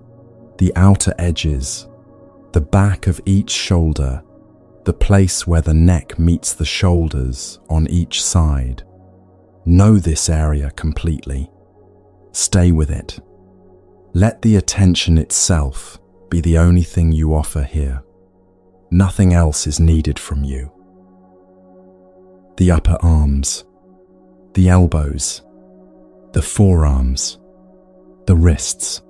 the outer edges, the back of each shoulder, the place where the neck meets the shoulders on each side. Know this area completely. Stay with it. Let the attention itself be the only thing you offer here. Nothing else is needed from you. The upper arms, the elbows, the forearms, the wrists.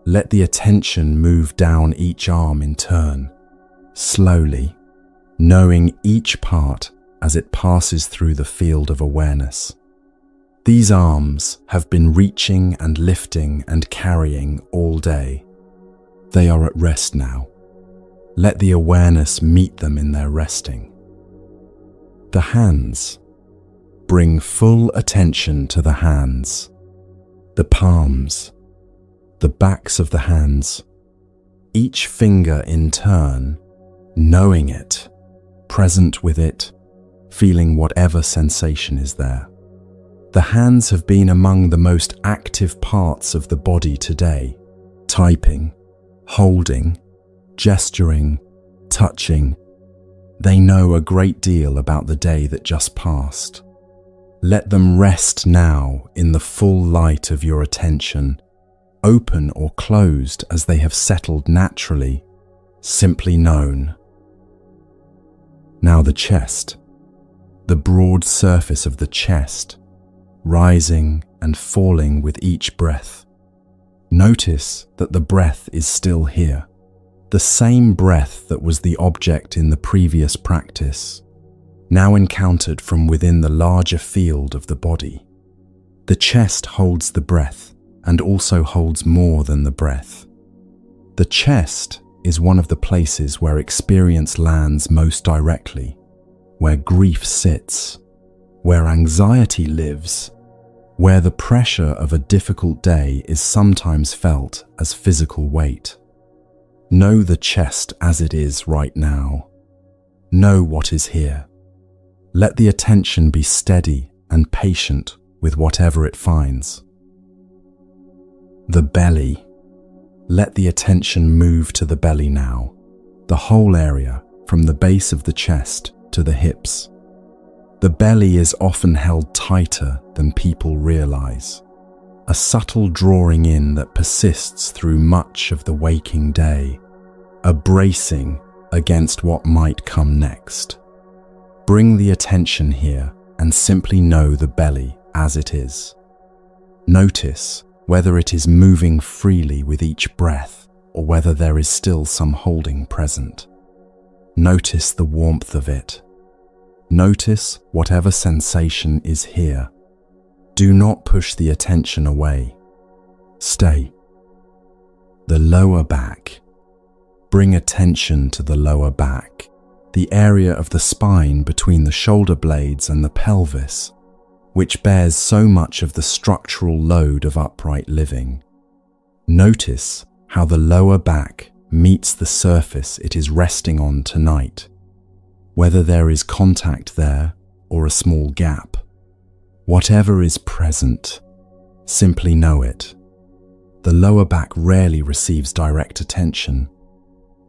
Let the attention move down each arm in turn, slowly, knowing each part as it passes through the field of awareness. These arms have been reaching and lifting and carrying all day. They are at rest now. Let the awareness meet them in their resting. The hands. Bring full attention to the hands, the palms, the backs of the hands, each finger in turn, knowing it, present with it, feeling whatever sensation is there. The hands have been among the most active parts of the body today, typing, holding, gesturing, touching. They know a great deal about the day that just passed. Let them rest now in the full light of your attention, open or closed as they have settled naturally, simply known. Now the chest, the broad surface of the chest, rising and falling with each breath. Notice that the breath is still here, the same breath that was the object in the previous practice, now encountered from within the larger field of the body. The chest holds the breath and also holds more than the breath. The chest is one of the places where experience lands most directly, where grief sits, where anxiety lives, where the pressure of a difficult day is sometimes felt as physical weight. Know the chest as it is right now. Know what is here. Let the attention be steady and patient with whatever it finds. The belly. Let the attention move to the belly now, the whole area from the base of the chest to the hips. The belly is often held tighter than people realize, a subtle drawing in that persists through much of the waking day, a bracing against what might come next. Bring the attention here and simply know the belly as it is. Notice whether it is moving freely with each breath or whether there is still some holding present. Notice the warmth of it. Notice whatever sensation is here. Do not push the attention away. Stay. The lower back. Bring attention to the lower back, the area of the spine between the shoulder blades and the pelvis, which bears so much of the structural load of upright living. Notice how the lower back meets the surface it is resting on tonight, whether there is contact there or a small gap. Whatever is present, simply know it. The lower back rarely receives direct attention.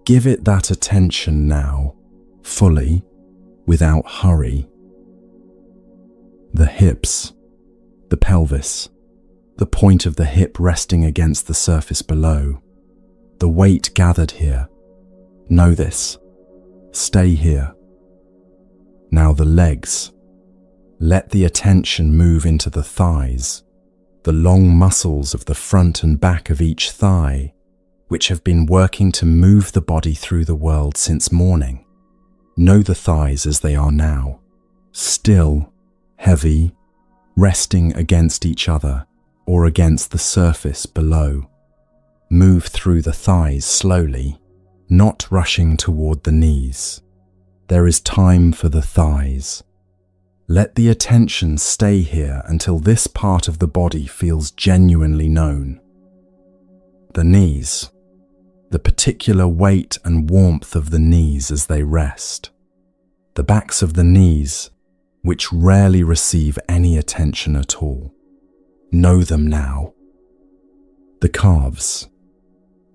Give it that attention now, fully, without hurry. The hips, the pelvis, the point of the hip resting against the surface below. The weight gathered here. Know this. Stay here. Now the legs. Let the attention move into the thighs, the long muscles of the front and back of each thigh, which have been working to move the body through the world since morning. Know the thighs as they are now, still, heavy, resting against each other or against the surface below. Move through the thighs slowly, not rushing toward the knees. There is time for the thighs. Let the attention stay here until this part of the body feels genuinely known. The knees, the particular weight and warmth of the knees as they rest. The backs of the knees, which rarely receive any attention at all. Know them now. The calves,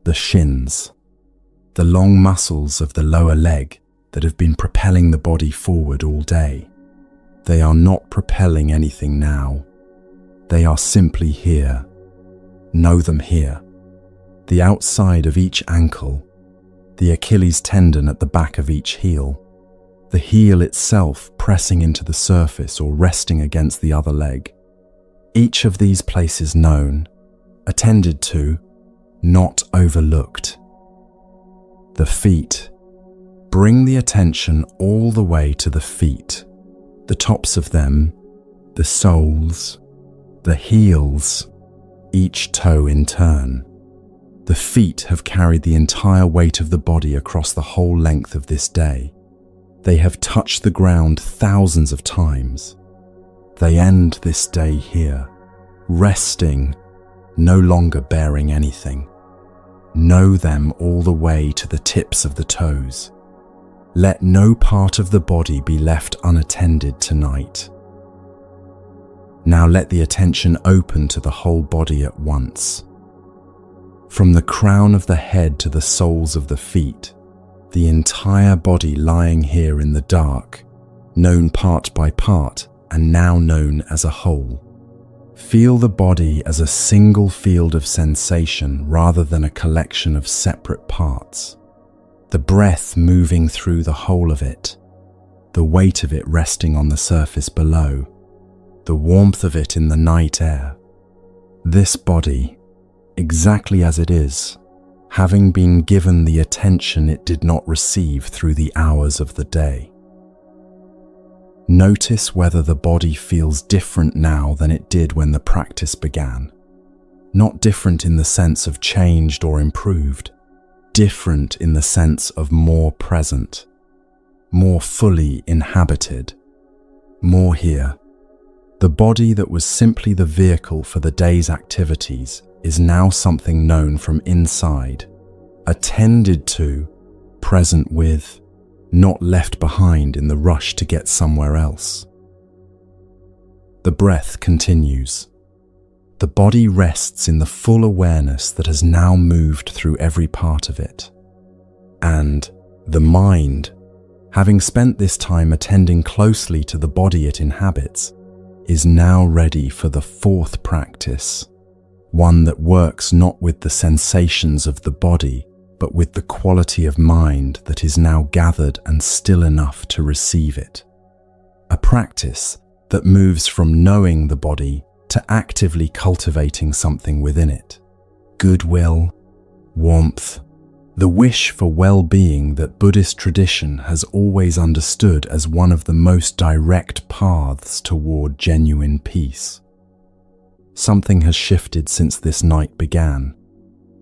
the shins, the long muscles of the lower leg that have been propelling the body forward all day. They are not propelling anything now. They are simply here. Know them here. The outside of each ankle, the Achilles tendon at the back of each heel, the heel itself pressing into the surface or resting against the other leg. Each of these places known, attended to, not overlooked. The feet. Bring the attention all the way to the feet, the tops of them, the soles, the heels, each toe in turn. The feet have carried the entire weight of the body across the whole length of this day. They have touched the ground thousands of times. They end this day here, resting, no longer bearing anything. Know them all the way to the tips of the toes. Let no part of the body be left unattended tonight. Now let the attention open to the whole body at once. From the crown of the head to the soles of the feet, the entire body lying here in the dark, known part by part and now known as a whole. Feel the body as a single field of sensation rather than a collection of separate parts. The breath moving through the whole of it, the weight of it resting on the surface below, the warmth of it in the night air. This body, exactly as it is, having been given the attention it did not receive through the hours of the day. Notice whether the body feels different now than it did when the practice began. Not different in the sense of changed or improved, different in the sense of more present, more fully inhabited, more here. The body that was simply the vehicle for the day's activities is now something known from inside, attended to, present with, not left behind in the rush to get somewhere else. The breath continues. The body rests in the full awareness that has now moved through every part of it. And the mind, having spent this time attending closely to the body it inhabits, is now ready for the fourth practice, one that works not with the sensations of the body, but with the quality of mind that is now gathered and still enough to receive it. A practice that moves from knowing the body to actively cultivating something within it. Goodwill, warmth, the wish for well-being that Buddhist tradition has always understood as one of the most direct paths toward genuine peace. Something has shifted since this night began.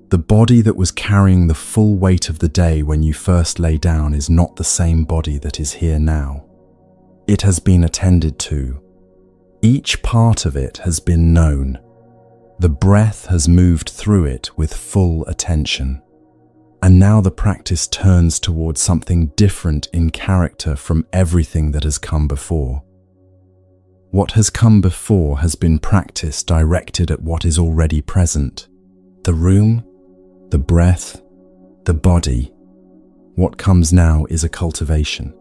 The body that was carrying the full weight of the day when you first lay down is not the same body that is here now. It has been attended to. Each part of it has been known. The breath has moved through it with full attention. And now the practice turns towards something different in character from everything that has come before. What has come before has been practice directed at what is already present, The room, the breath, the body. What comes now is a cultivation,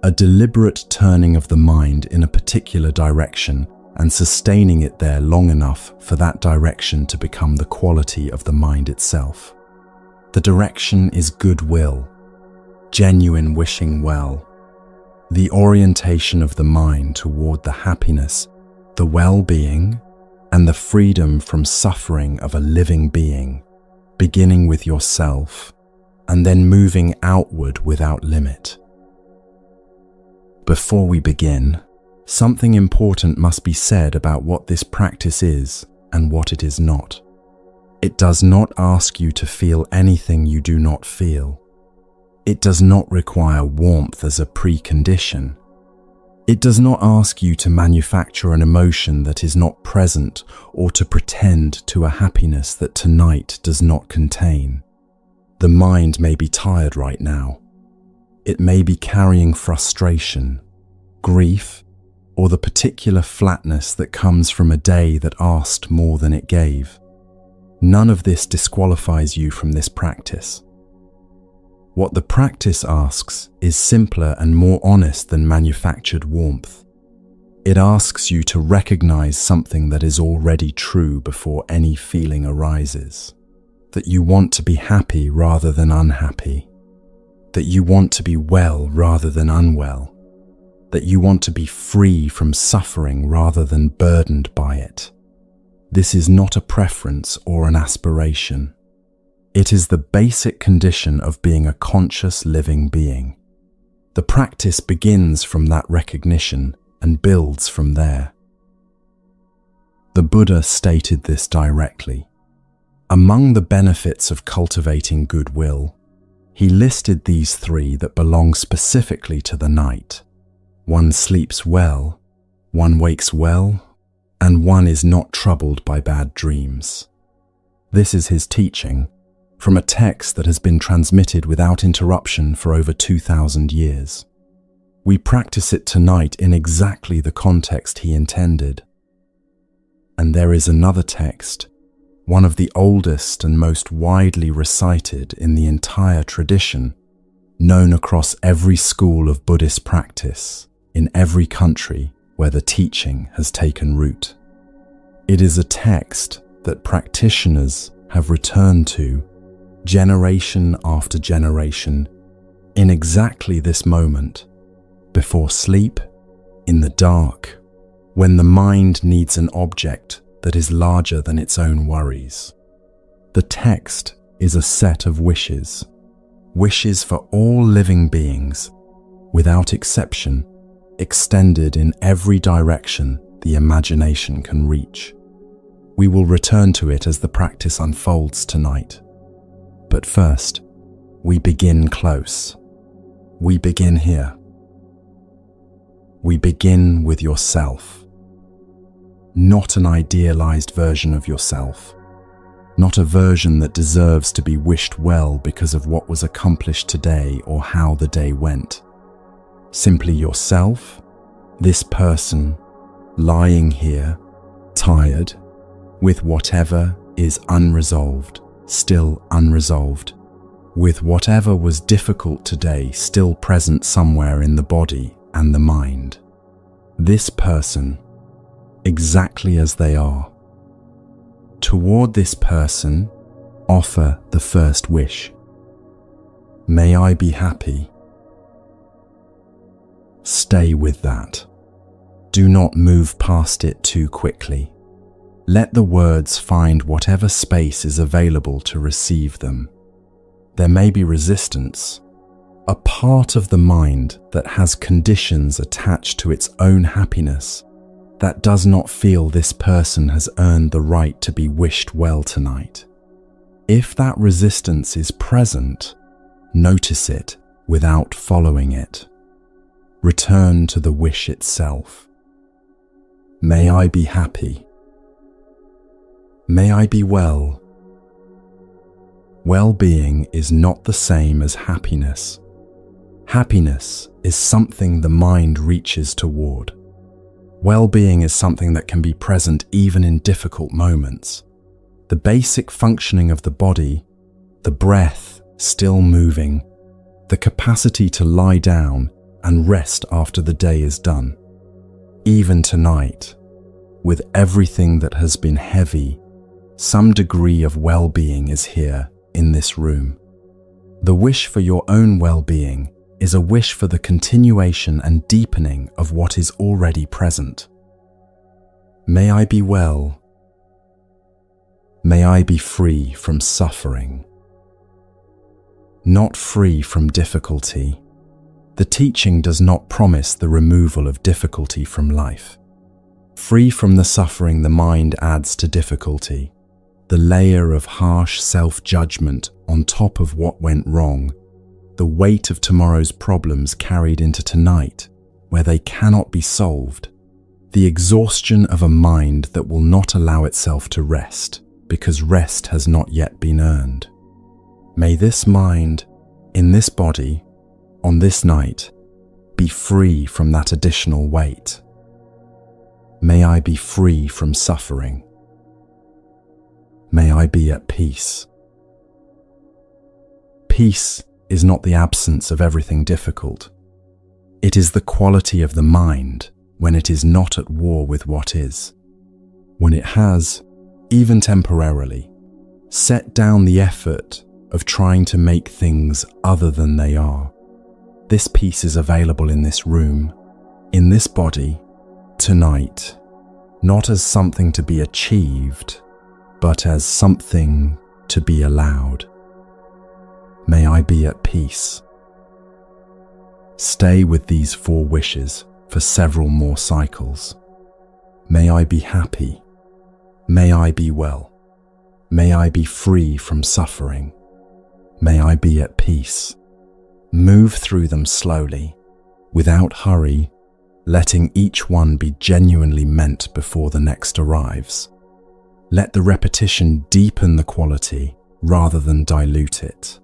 a deliberate turning of the mind in a particular direction and sustaining it there long enough for that direction to become the quality of the mind itself. The direction is goodwill, genuine wishing well, the orientation of the mind toward the happiness, the well-being, and the freedom from suffering of a living being, beginning with yourself and then moving outward without limit. Before we begin, something important must be said about what this practice is and what it is not. It does not ask you to feel anything you do not feel. It does not require warmth as a precondition. It does not ask you to manufacture an emotion that is not present or to pretend to a happiness that tonight does not contain. The mind may be tired right now. It may be carrying frustration, grief, or the particular flatness that comes from a day that asked more than it gave. None of this disqualifies you from this practice. What the practice asks is simpler and more honest than manufactured warmth. It asks you to recognize something that is already true before any feeling arises. That you want to be happy rather than unhappy. That you want to be well rather than unwell. That you want to be free from suffering rather than burdened by it. This is not a preference or an aspiration. It is the basic condition of being a conscious living being. The practice begins from that recognition and builds from there. The Buddha stated this directly. Among the benefits of cultivating goodwill, he listed these three that belong specifically to the night. One sleeps well, one wakes well, and one is not troubled by bad dreams. This is his teaching, from a text that has been transmitted without interruption for over 2,000 years. We practice it tonight in exactly the context he intended. And there is another text, one of the oldest and most widely recited in the entire tradition, known across every school of Buddhist practice, in every country where the teaching has taken root. It is a text that practitioners have returned to generation after generation in exactly this moment, before sleep, in the dark, when the mind needs an object that is larger than its own worries. The text is a set of wishes, wishes for all living beings, without exception, extended in every direction the imagination can reach. We will return to it as the practice unfolds tonight. But first, we begin close. We begin here. We begin with yourself. Not an idealized version of yourself. Not a version that deserves to be wished well because of what was accomplished today or how the day went. Simply yourself, this person, lying here, tired, with whatever is unresolved, still unresolved, with whatever was difficult today still present somewhere in the body and the mind. This person, exactly as they are. Toward this person, offer the first wish. May I be happy. Stay with that. Do not move past it too quickly. Let the words find whatever space is available to receive them. There may be resistance, a part of the mind that has conditions attached to its own happiness that does not feel this person has earned the right to be wished well tonight. If that resistance is present, notice it without following it. Return to the wish itself. May I be happy. May I be well. Well-being is not the same as happiness. Happiness is something the mind reaches toward. Well-being is something that can be present even in difficult moments. The basic functioning of the body, the breath still moving, the capacity to lie down and rest after the day is done. Even tonight, with everything that has been heavy, some degree of well-being is here in this room. The wish for your own well-being is a wish for the continuation and deepening of what is already present. May I be well. May I be free from suffering. Not free from difficulty. The teaching does not promise the removal of difficulty from life. Free from the suffering the mind adds to difficulty, the layer of harsh self-judgment on top of what went wrong, the weight of tomorrow's problems carried into tonight, where they cannot be solved, the exhaustion of a mind that will not allow itself to rest, because rest has not yet been earned. May this mind, in this body, on this night, be free from that additional weight. May I be free from suffering. May I be at peace. Peace is not the absence of everything difficult. It is the quality of the mind when it is not at war with what is. When it has, even temporarily, set down the effort of trying to make things other than they are. This peace is available in this room, in this body, tonight, not as something to be achieved, but as something to be allowed. May I be at peace. Stay with these 4 wishes for several more cycles. May I be happy. May I be well. May I be free from suffering. May I be at peace. Move through them slowly, without hurry, letting each one be genuinely meant before the next arrives. Let the repetition deepen the quality rather than dilute it.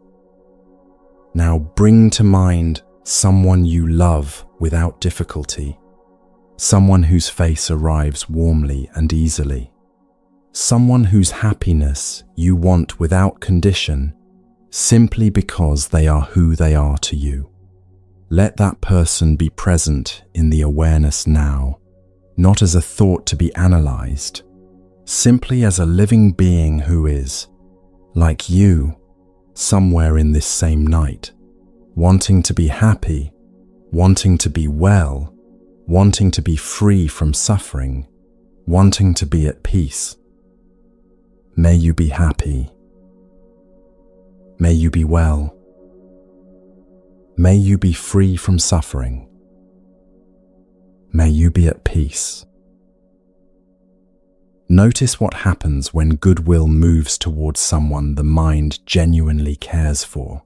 Now bring to mind someone you love without difficulty, someone whose face arrives warmly and easily, someone whose happiness you want without condition, simply because they are who they are to you. Let that person be present in the awareness now, not as a thought to be analyzed, simply as a living being who is, like you, somewhere in this same night, wanting to be happy, wanting to be well, wanting to be free from suffering, wanting to be at peace. May you be happy. May you be well. May you be free from suffering. May you be at peace. Notice what happens when goodwill moves towards someone the mind genuinely cares for.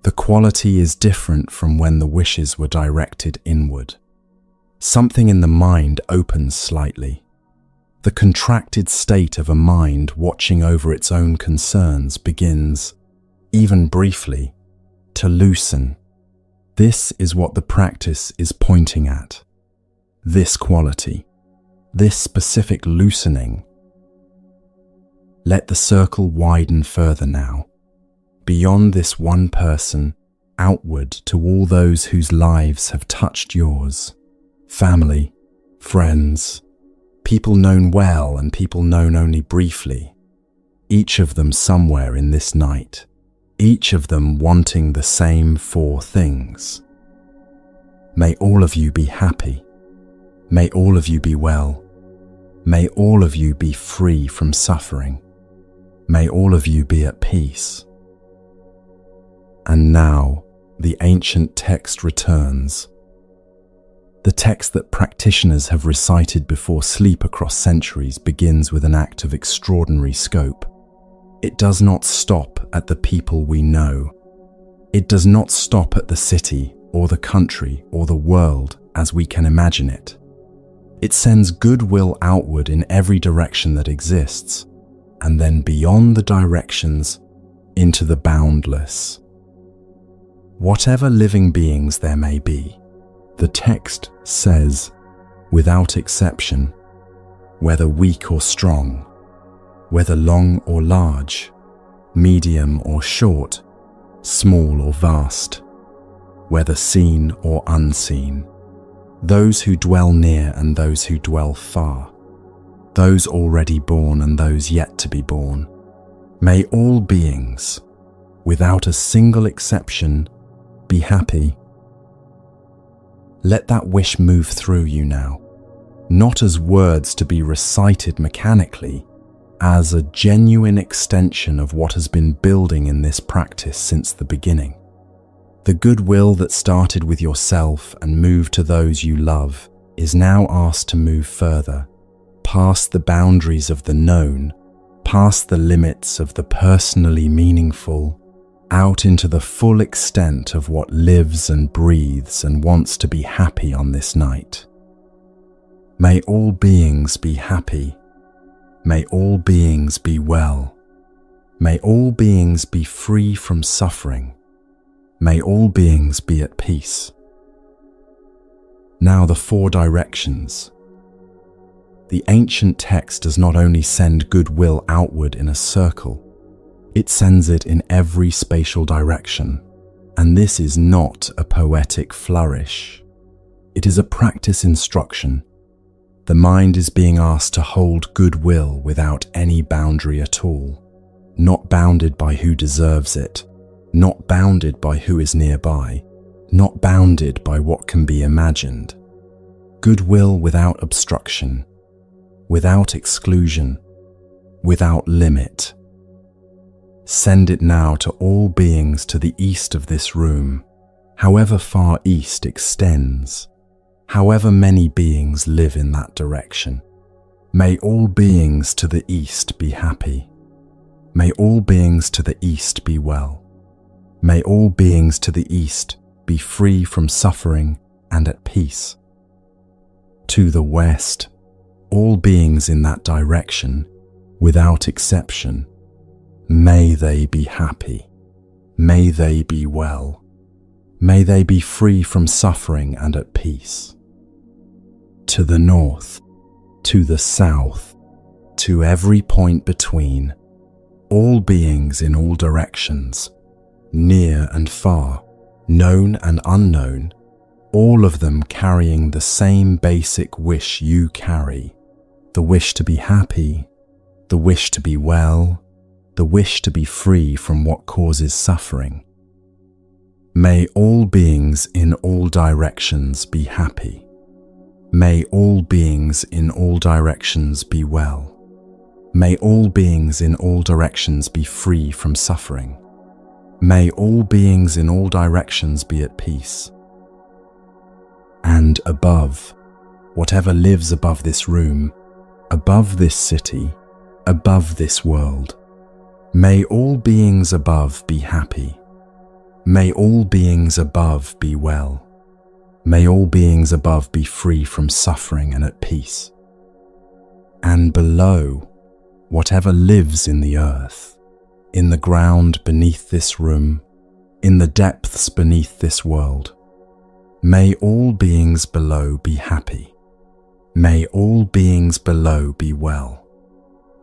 The quality is different from when the wishes were directed inward. Something in the mind opens slightly. The contracted state of a mind watching over its own concerns begins, even briefly, to loosen. This is what the practice is pointing at. This quality, this specific loosening. Let the circle widen further now, beyond this one person, outward to all those whose lives have touched yours. Family, friends, people known well and people known only briefly. Each of them somewhere in this night. Each of them wanting the same 4 things. May all of you be happy. May all of you be well. May all of you be free from suffering. May all of you be at peace. And now the ancient text returns. The text that practitioners have recited before sleep across centuries begins with an act of extraordinary scope. It does not stop at the people we know. It does not stop at the city or the country or the world as we can imagine it. It sends goodwill outward in every direction that exists, and then beyond the directions into the boundless. Whatever living beings there may be, the text says, without exception, whether weak or strong, whether long or large, medium or short, small or vast, whether seen or unseen, those who dwell near and those who dwell far, those already born and those yet to be born. May all beings, without a single exception, be happy. Let that wish move through you now, not as words to be recited mechanically, as a genuine extension of what has been building in this practice since the beginning. The goodwill that started with yourself and moved to those you love is now asked to move further, past the boundaries of the known, past the limits of the personally meaningful, out into the full extent of what lives and breathes and wants to be happy on this night. May all beings be happy. May all beings be well. May all beings be free from suffering. May all beings be at peace. Now the 4 directions. The ancient text does not only send goodwill outward in a circle, it sends it in every spatial direction. And this is not a poetic flourish. It is a practice instruction. The mind is being asked to hold goodwill without any boundary at all, not bounded by who deserves it, not bounded by who is nearby, not bounded by what can be imagined. Goodwill without obstruction, without exclusion, without limit. Send it now to all beings to the east of this room, however far east extends, however many beings live in that direction. May all beings to the east be happy. May all beings to the east be well. May all beings to the east be free from suffering and at peace. To the west, all beings in that direction, without exception, may they be happy. May they be well. May they be free from suffering and at peace. To the north, to the south, to every point between, all beings in all directions, near and far, known and unknown, all of them carrying the same basic wish you carry, the wish to be happy, the wish to be well, the wish to be free from what causes suffering. May all beings in all directions be happy. May all beings in all directions be well. May all beings in all directions be free from suffering. May all beings in all directions be at peace. And above, whatever lives above this room, above this city, above this world, may all beings above be happy. May all beings above be well. May all beings above be free from suffering and at peace. And below, whatever lives in the earth, in the ground beneath this room, in the depths beneath this world, may all beings below be happy. May all beings below be well.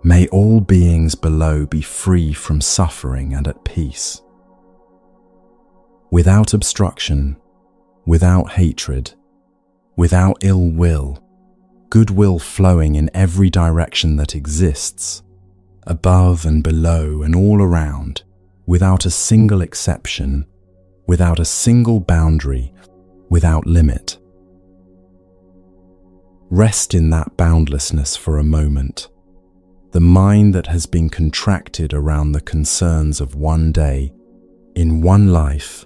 May all beings below be free from suffering and at peace. Without obstruction, without hatred, without ill will, goodwill flowing in every direction that exists, above and below and all around, without a single exception, without a single boundary, without limit. Rest in that boundlessness for a moment. The mind that has been contracted around the concerns of one day, in one life,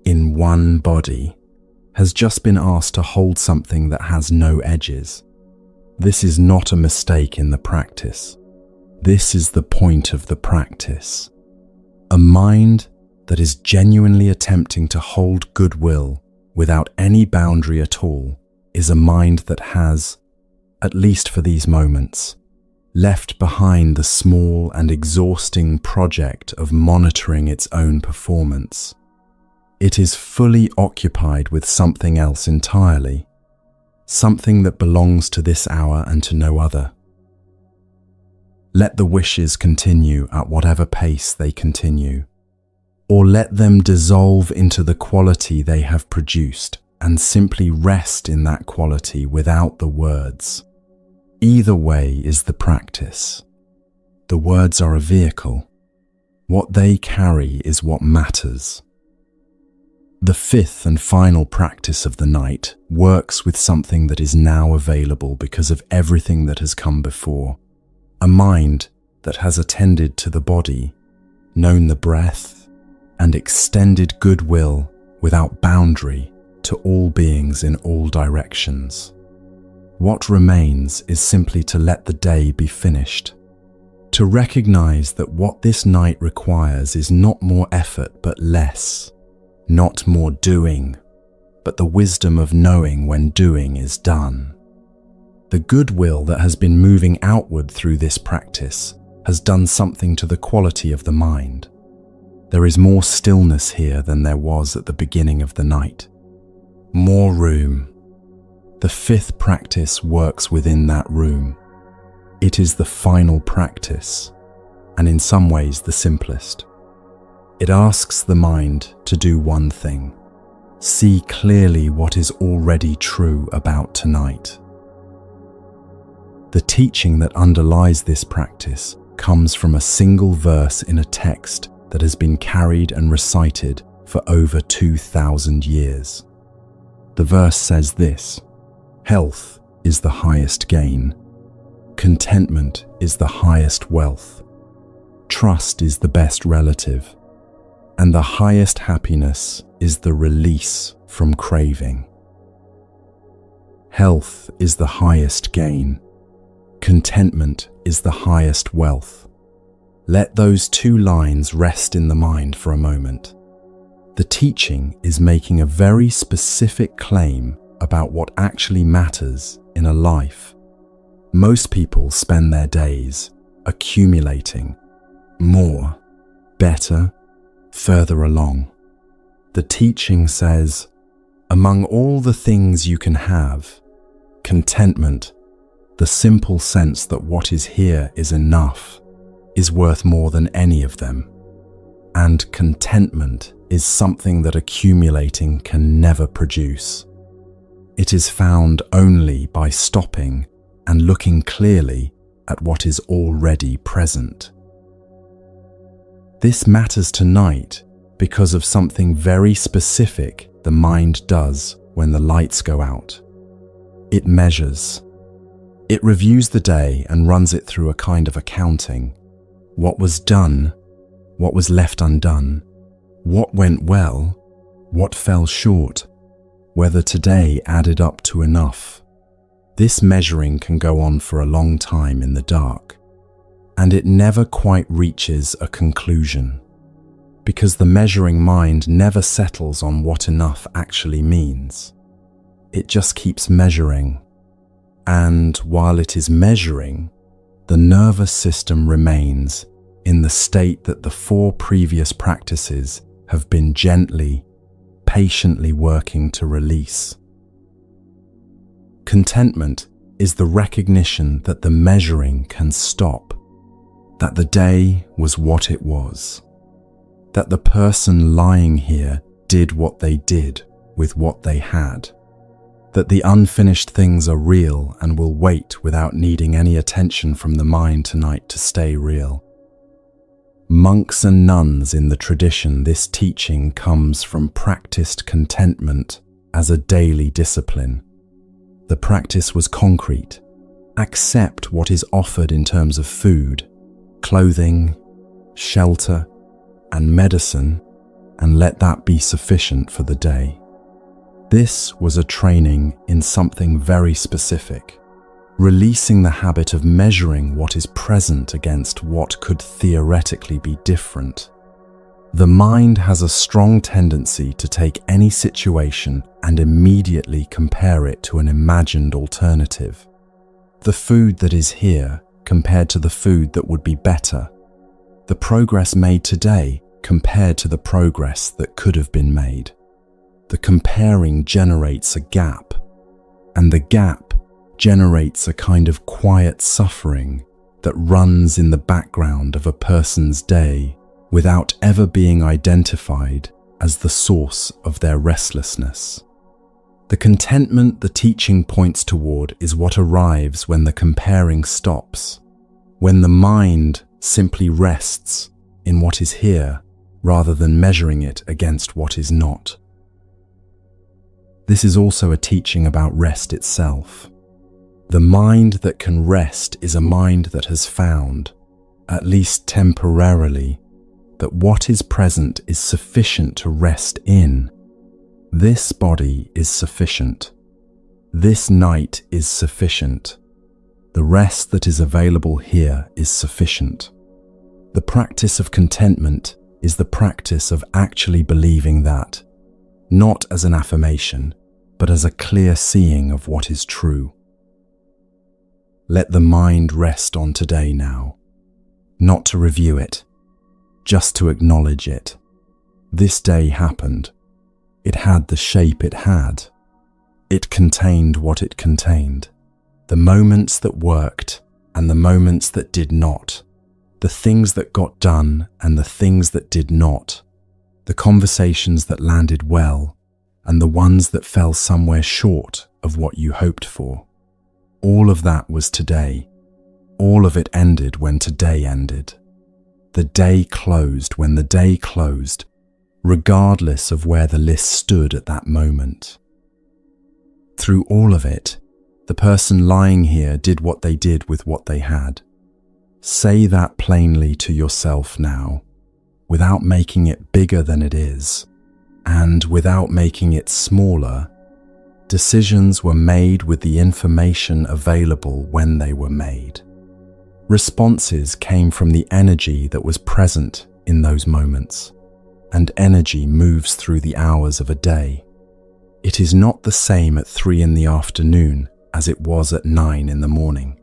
in one body, has just been asked to hold something that has no edges. This is not a mistake in the practice. This is the point of the practice. A mind that is genuinely attempting to hold goodwill without any boundary at all is a mind that has, at least for these moments, left behind the small and exhausting project of monitoring its own performance. It is fully occupied with something else entirely, something that belongs to this hour and to no other. Let the wishes continue at whatever pace they continue, or let them dissolve into the quality they have produced and simply rest in that quality without the words. Either way is the practice. The words are a vehicle. What they carry is what matters. The fifth and final practice of the night works with something that is now available because of everything that has come before. A mind that has attended to the body, known the breath, and extended goodwill without boundary to all beings in all directions. What remains is simply to let the day be finished, to recognize that what this night requires is not more effort but less, not more doing, but the wisdom of knowing when doing is done. The goodwill that has been moving outward through this practice has done something to the quality of the mind. There is more stillness here than there was at the beginning of the night. More room. The fifth practice works within that room. It is the final practice, and in some ways the simplest. It asks the mind to do one thing: see clearly what is already true about tonight. The teaching that underlies this practice comes from a single verse in a text that has been carried and recited for over 2,000 years. The verse says this: health is the highest gain. Contentment is the highest wealth. Trust is the best relative. And the highest happiness is the release from craving. Health is the highest gain. Contentment is the highest wealth. Let those two lines rest in the mind for a moment. The teaching is making a very specific claim about what actually matters in a life. Most people spend their days accumulating more, better, further along. The teaching says, among all the things you can have, contentment, the simple sense that what is here is enough, is worth more than any of them. And contentment is something that accumulating can never produce. It is found only by stopping and looking clearly at what is already present. This matters tonight because of something very specific the mind does when the lights go out. It measures. It reviews the day and runs it through a kind of accounting. What was done, what was left undone, what went well, what fell short, whether today added up to enough. This measuring can go on for a long time in the dark, and it never quite reaches a conclusion, because the measuring mind never settles on what enough actually means. It just keeps measuring, and while it is measuring, the nervous system remains in the state that the 4 previous practices have been gently, patiently working to release. Contentment is the recognition that the measuring can stop, that the day was what it was, that the person lying here did what they did with what they had, that the unfinished things are real and will wait without needing any attention from the mind tonight to stay real. Monks and nuns in the tradition, this teaching comes from practiced contentment as a daily discipline. The practice was concrete. Accept what is offered in terms of food, clothing, shelter, and medicine, and let that be sufficient for the day. This was a training in something very specific, releasing the habit of measuring what is present against what could theoretically be different. The mind has a strong tendency to take any situation and immediately compare it to an imagined alternative. The food that is here compared to the food that would be better. The progress made today compared to the progress that could have been made. The comparing generates a gap, and the gap generates a kind of quiet suffering that runs in the background of a person's day without ever being identified as the source of their restlessness. The contentment the teaching points toward is what arrives when the comparing stops, when the mind simply rests in what is here rather than measuring it against what is not. This is also a teaching about rest itself. The mind that can rest is a mind that has found, at least temporarily, that what is present is sufficient to rest in. This body is sufficient. This night is sufficient. The rest that is available here is sufficient. The practice of contentment is the practice of actually believing that, not as an affirmation, but as a clear seeing of what is true. Let the mind rest on today now, not to review it, just to acknowledge it. This day happened. It had the shape it had. It contained what it contained. The moments that worked and the moments that did not. The things that got done and the things that did not. The conversations that landed well and the ones that fell somewhere short of what you hoped for. All of that was today. All of it ended when today ended. The day closed when the day closed, regardless of where the list stood at that moment. Through all of it, the person lying here did what they did with what they had. Say that plainly to yourself now, without making it bigger than it is, and without making it smaller. Decisions were made with the information available when they were made. Responses came from the energy that was present in those moments, and energy moves through the hours of a day. It is not the same at 3 in the afternoon as it was at 9 in the morning.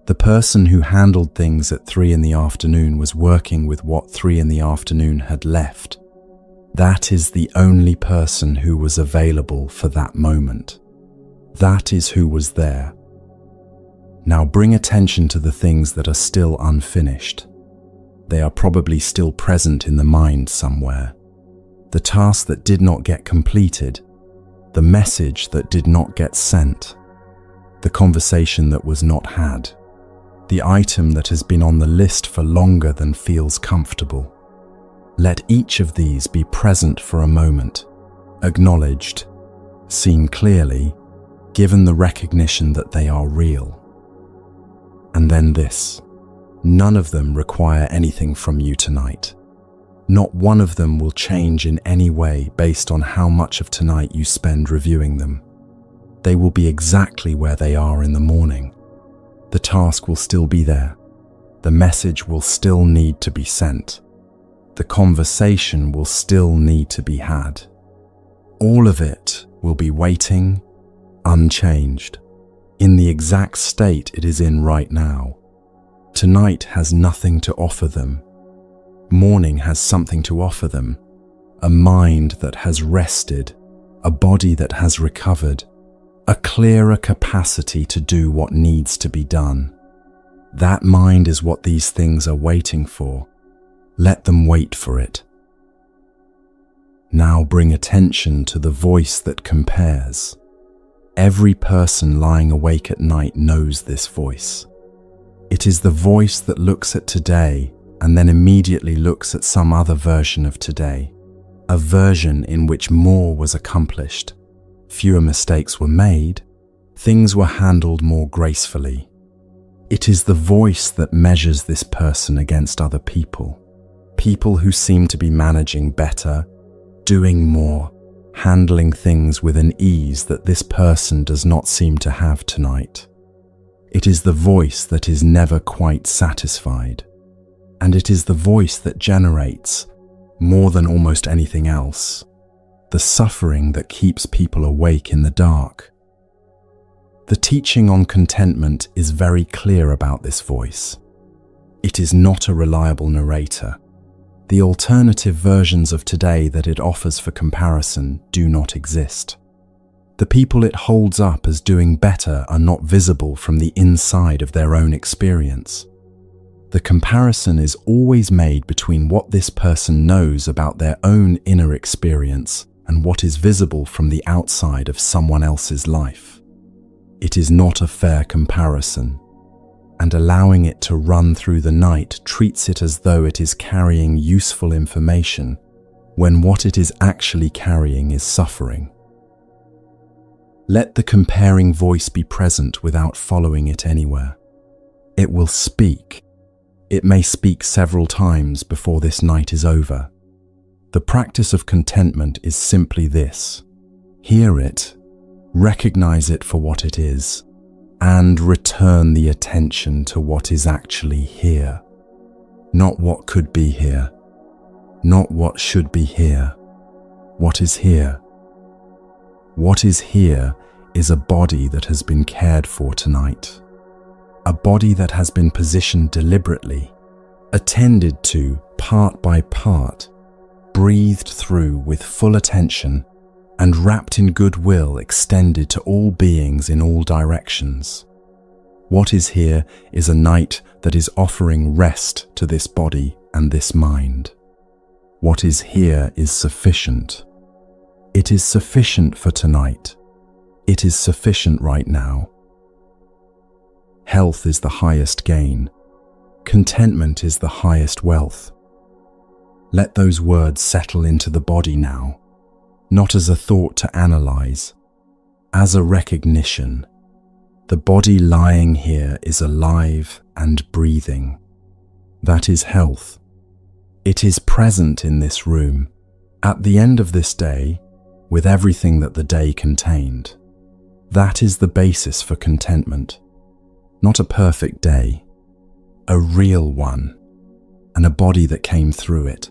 The person who handled things at 3 in the afternoon was working with what 3 in the afternoon had left. That is the only person who was available for that moment. That is who was there. Now bring attention to the things that are still unfinished. They are probably still present in the mind somewhere. The task that did not get completed, the message that did not get sent, the conversation that was not had, the item that has been on the list for longer than feels comfortable. Let each of these be present for a moment, acknowledged, seen clearly, given the recognition that they are real. And then this. None of them require anything from you tonight. Not one of them will change in any way based on how much of tonight you spend reviewing them. They will be exactly where they are in the morning. The task will still be there. The message will still need to be sent. The conversation will still need to be had. All of it will be waiting, unchanged, in the exact state it is in right now. Tonight has nothing to offer them. Morning has something to offer them. A mind that has rested, a body that has recovered, a clearer capacity to do what needs to be done. That mind is what these things are waiting for. Let them wait for it. Now bring attention to the voice that compares. Every person lying awake at night knows this voice. It is the voice that looks at today and then immediately looks at some other version of today, a version in which more was accomplished, fewer mistakes were made, things were handled more gracefully. It is the voice that measures this person against other people. People who seem to be managing better, doing more, handling things with an ease that this person does not seem to have tonight. It is the voice that is never quite satisfied, and it is the voice that generates, more than almost anything else, the suffering that keeps people awake in the dark. The teaching on contentment is very clear about this voice. It is not a reliable narrator. The alternative versions of today that it offers for comparison do not exist. The people it holds up as doing better are not visible from the inside of their own experience. The comparison is always made between what this person knows about their own inner experience and what is visible from the outside of someone else's life. It is not a fair comparison, and allowing it to run through the night treats it as though it is carrying useful information, when what it is actually carrying is suffering. Let the comparing voice be present without following it anywhere. It will speak. It may speak several times before this night is over. The practice of contentment is simply this: hear it, recognize it for what it is, and return the attention to what is actually here. Not what could be here, not what should be here. What is here? What is here is a body that has been cared for tonight. A body that has been positioned deliberately, attended to part by part, breathed through with full attention, and wrapped in goodwill extended to all beings in all directions. What is here is a night that is offering rest to this body and this mind. What is here is sufficient. It is sufficient for tonight. It is sufficient right now. Health is the highest gain. Contentment is the highest wealth. Let those words settle into the body now, not as a thought to analyze, as a recognition. The body lying here is alive and breathing. That is health. It is present in this room, at the end of this day, with everything that the day contained. That is the basis for contentment. Not a perfect day, a real one, and a body that came through it.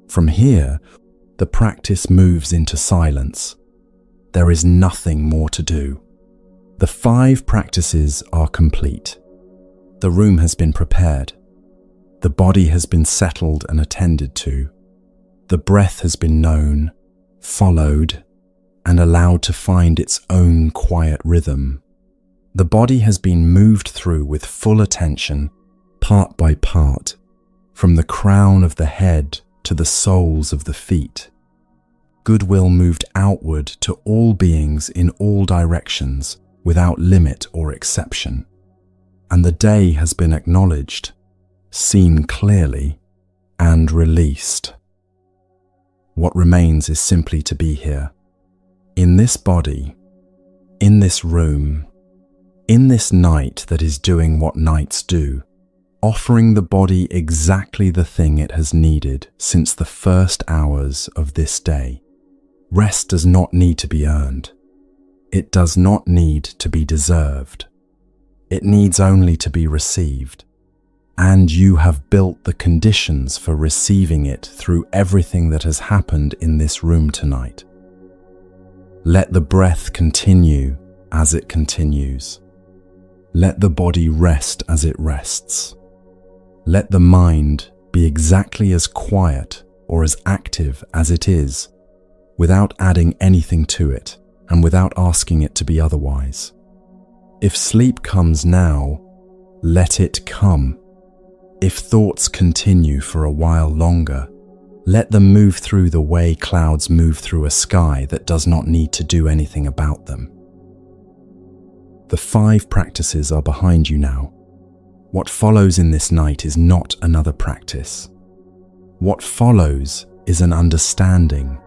From here, the practice moves into silence. There is nothing more to do. The 5 practices are complete. The room has been prepared. The body has been settled and attended to. The breath has been known, followed, and allowed to find its own quiet rhythm. The body has been moved through with full attention, part by part, from the crown of the head to the soles of the feet. Goodwill moved outward to all beings in all directions, without limit or exception. And the day has been acknowledged, seen clearly, and released. What remains is simply to be here, in this body, in this room, in this night that is doing what nights do, offering the body exactly the thing it has needed since the first hours of this day. Rest does not need to be earned. It does not need to be deserved. It needs only to be received. And you have built the conditions for receiving it through everything that has happened in this room tonight. Let the breath continue as it continues. Let the body rest as it rests. Let the mind be exactly as quiet or as active as it is, without adding anything to it and without asking it to be otherwise. If sleep comes now, let it come. If thoughts continue for a while longer, let them move through the way clouds move through a sky that does not need to do anything about them. The 5 practices are behind you now. What follows in this night is not another practice. What follows is an understanding,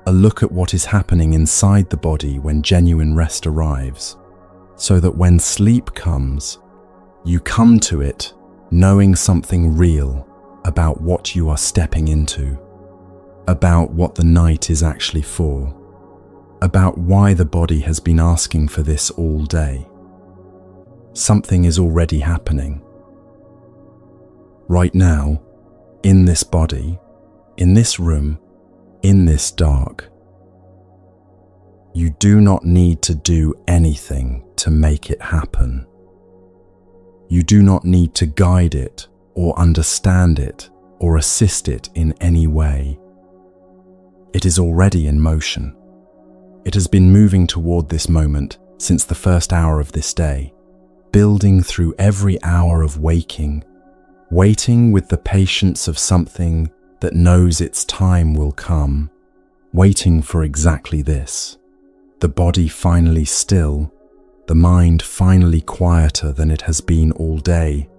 a look at what is happening inside the body when genuine rest arrives, so that when sleep comes, you come to it knowing something real about what you are stepping into, about what the night is actually for, about why the body has been asking for this all day. Something is already happening. Right now, in this body, in this room, in this dark. You do not need to do anything to make it happen. You do not need to guide it or understand it or assist it in any way. It is already in motion. It has been moving toward this moment since the first hour of this day, building through every hour of waking, waiting with the patience of something that knows its time will come, waiting for exactly this. The body finally still, the mind finally quieter than it has been all day,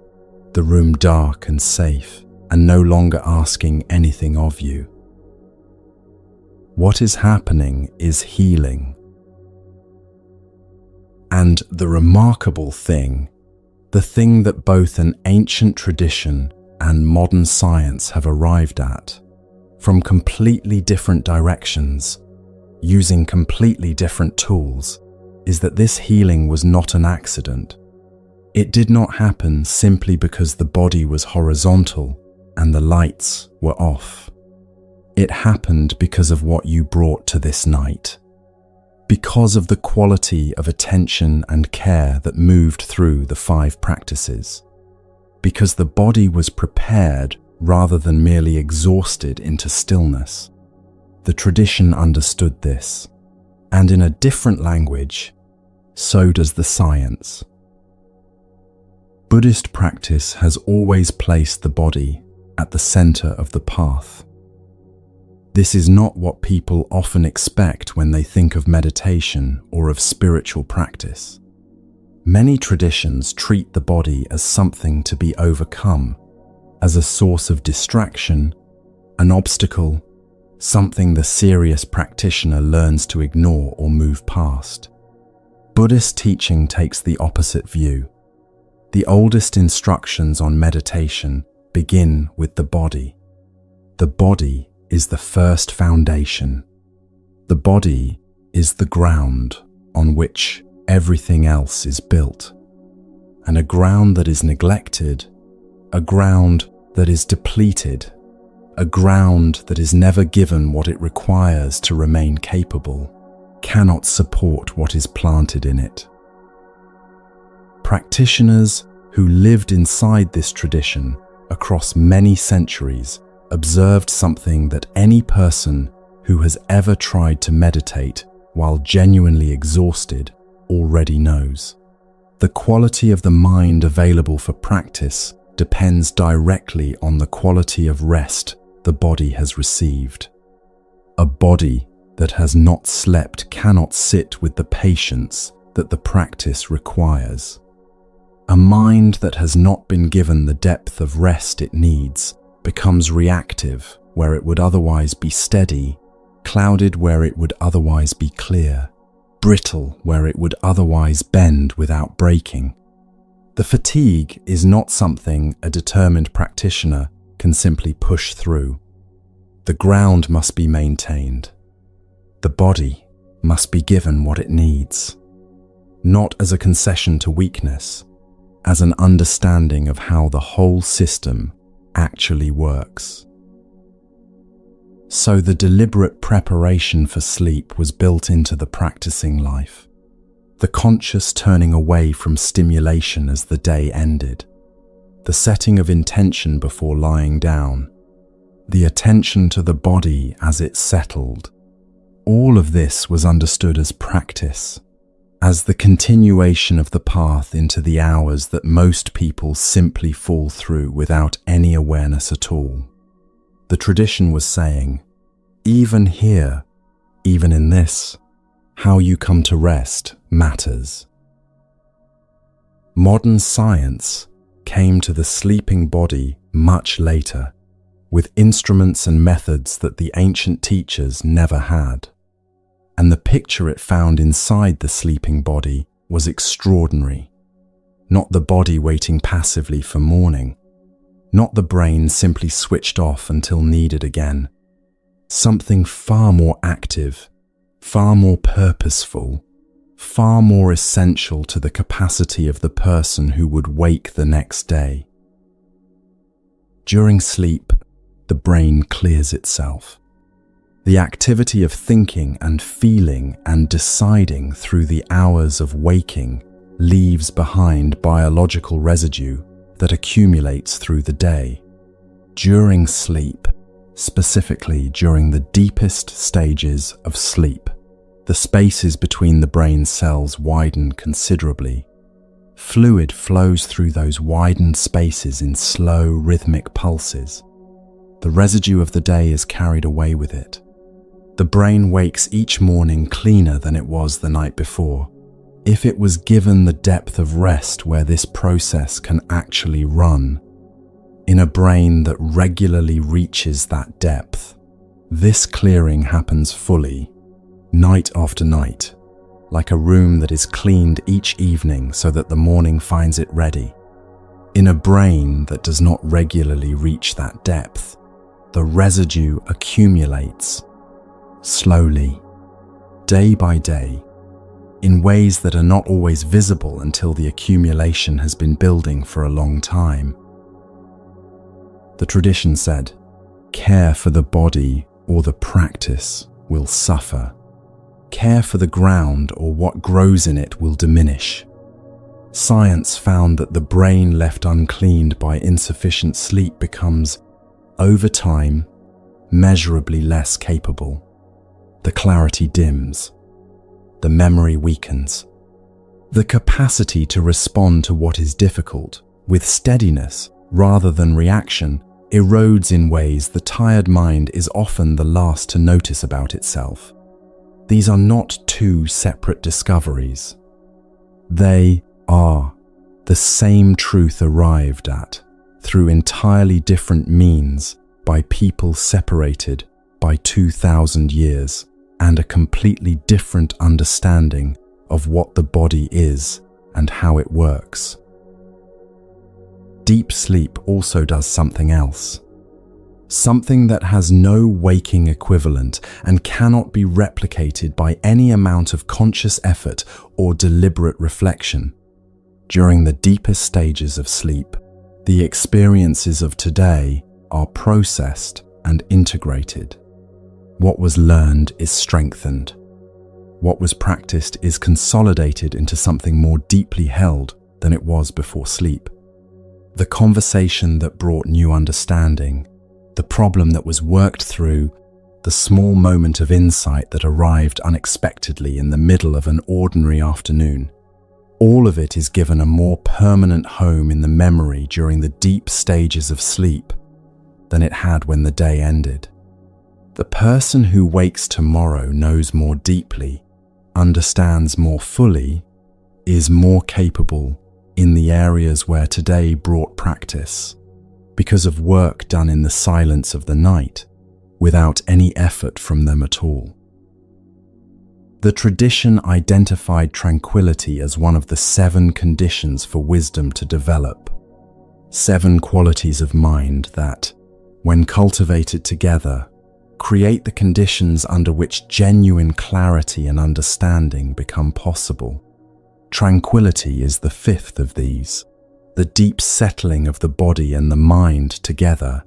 the room dark and safe, and no longer asking anything of you. What is happening is healing. And the remarkable thing, the thing that both an ancient tradition and modern science have arrived at, from completely different directions, using completely different tools, is that this healing was not an accident. It did not happen simply because the body was horizontal and the lights were off. It happened because of what you brought to this night, because of the quality of attention and care that moved through the 5 practices, because the body was prepared rather than merely exhausted into stillness. The tradition understood this, and in a different language, so does the science. Buddhist practice has always placed the body at the center of the path. This is not what people often expect when they think of meditation or of spiritual practice. Many traditions treat the body as something to be overcome, as a source of distraction, an obstacle, something the serious practitioner learns to ignore or move past. Buddhist teaching takes the opposite view. The oldest instructions on meditation begin with the body. The body is the first foundation. The body is the ground on which everything else is built. And a ground that is neglected, a ground that is depleted, a ground that is never given what it requires to remain capable, cannot support what is planted in it. Practitioners who lived inside this tradition across many centuries observed something that any person who has ever tried to meditate while genuinely exhausted already knows. The quality of the mind available for practice depends directly on the quality of rest the body has received. A body that has not slept cannot sit with the patience that the practice requires. A mind that has not been given the depth of rest it needs becomes reactive where it would otherwise be steady, clouded where it would otherwise be clear, brittle where it would otherwise bend without breaking. The fatigue is not something a determined practitioner can simply push through. The ground must be maintained. The body must be given what it needs, not as a concession to weakness, as an understanding of how the whole system actually works. So the deliberate preparation for sleep was built into the practicing life, the conscious turning away from stimulation as the day ended, the setting of intention before lying down, the attention to the body as it settled. All of this was understood as practice, as the continuation of the path into the hours that most people simply fall through without any awareness at all. The tradition was saying, even here, even in this, how you come to rest matters. Modern science came to the sleeping body much later, with instruments and methods that the ancient teachers never had. And the picture it found inside the sleeping body was extraordinary. Not the body waiting passively for morning, not the brain simply switched off until needed again. Something far more active, far more purposeful, far more essential to the capacity of the person who would wake the next day. During sleep, the brain clears itself. The activity of thinking and feeling and deciding through the hours of waking leaves behind biological residue that accumulates through the day. During sleep, specifically during the deepest stages of sleep, the spaces between the brain cells widen considerably. Fluid flows through those widened spaces in slow, rhythmic pulses. The residue of the day is carried away with it. The brain wakes each morning cleaner than it was the night before. If it was given the depth of rest where this process can actually run, in a brain that regularly reaches that depth, this clearing happens fully, night after night, like a room that is cleaned each evening so that the morning finds it ready. In a brain that does not regularly reach that depth, the residue accumulates, slowly, day by day, in ways that are not always visible until the accumulation has been building for a long time. The tradition said, care for the body or the practice will suffer. Care for the ground or what grows in it will diminish. Science found that the brain left uncleaned by insufficient sleep becomes, over time, measurably less capable. The clarity dims. The memory weakens. The capacity to respond to what is difficult with steadiness rather than reaction erodes in ways the tired mind is often the last to notice about itself. These are not two separate discoveries. They are the same truth arrived at through entirely different means by people separated by 2,000 years and a completely different understanding of what the body is and how it works. Deep sleep also does something else. Something that has no waking equivalent and cannot be replicated by any amount of conscious effort or deliberate reflection. During the deepest stages of sleep, the experiences of today are processed and integrated. What was learned is strengthened. What was practiced is consolidated into something more deeply held than it was before sleep. The conversation that brought new understanding, the problem that was worked through, the small moment of insight that arrived unexpectedly in the middle of an ordinary afternoon. All of it is given a more permanent home in the memory during the deep stages of sleep than it had when the day ended. The person who wakes tomorrow knows more deeply, understands more fully, is more capable in the areas where today brought practice, because of work done in the silence of the night, without any effort from them at all. The tradition identified tranquility as one of the 7 conditions for wisdom to develop, 7 qualities of mind that, when cultivated together, create the conditions under which genuine clarity and understanding become possible. Tranquility is the 5th of these, the deep settling of the body and the mind together,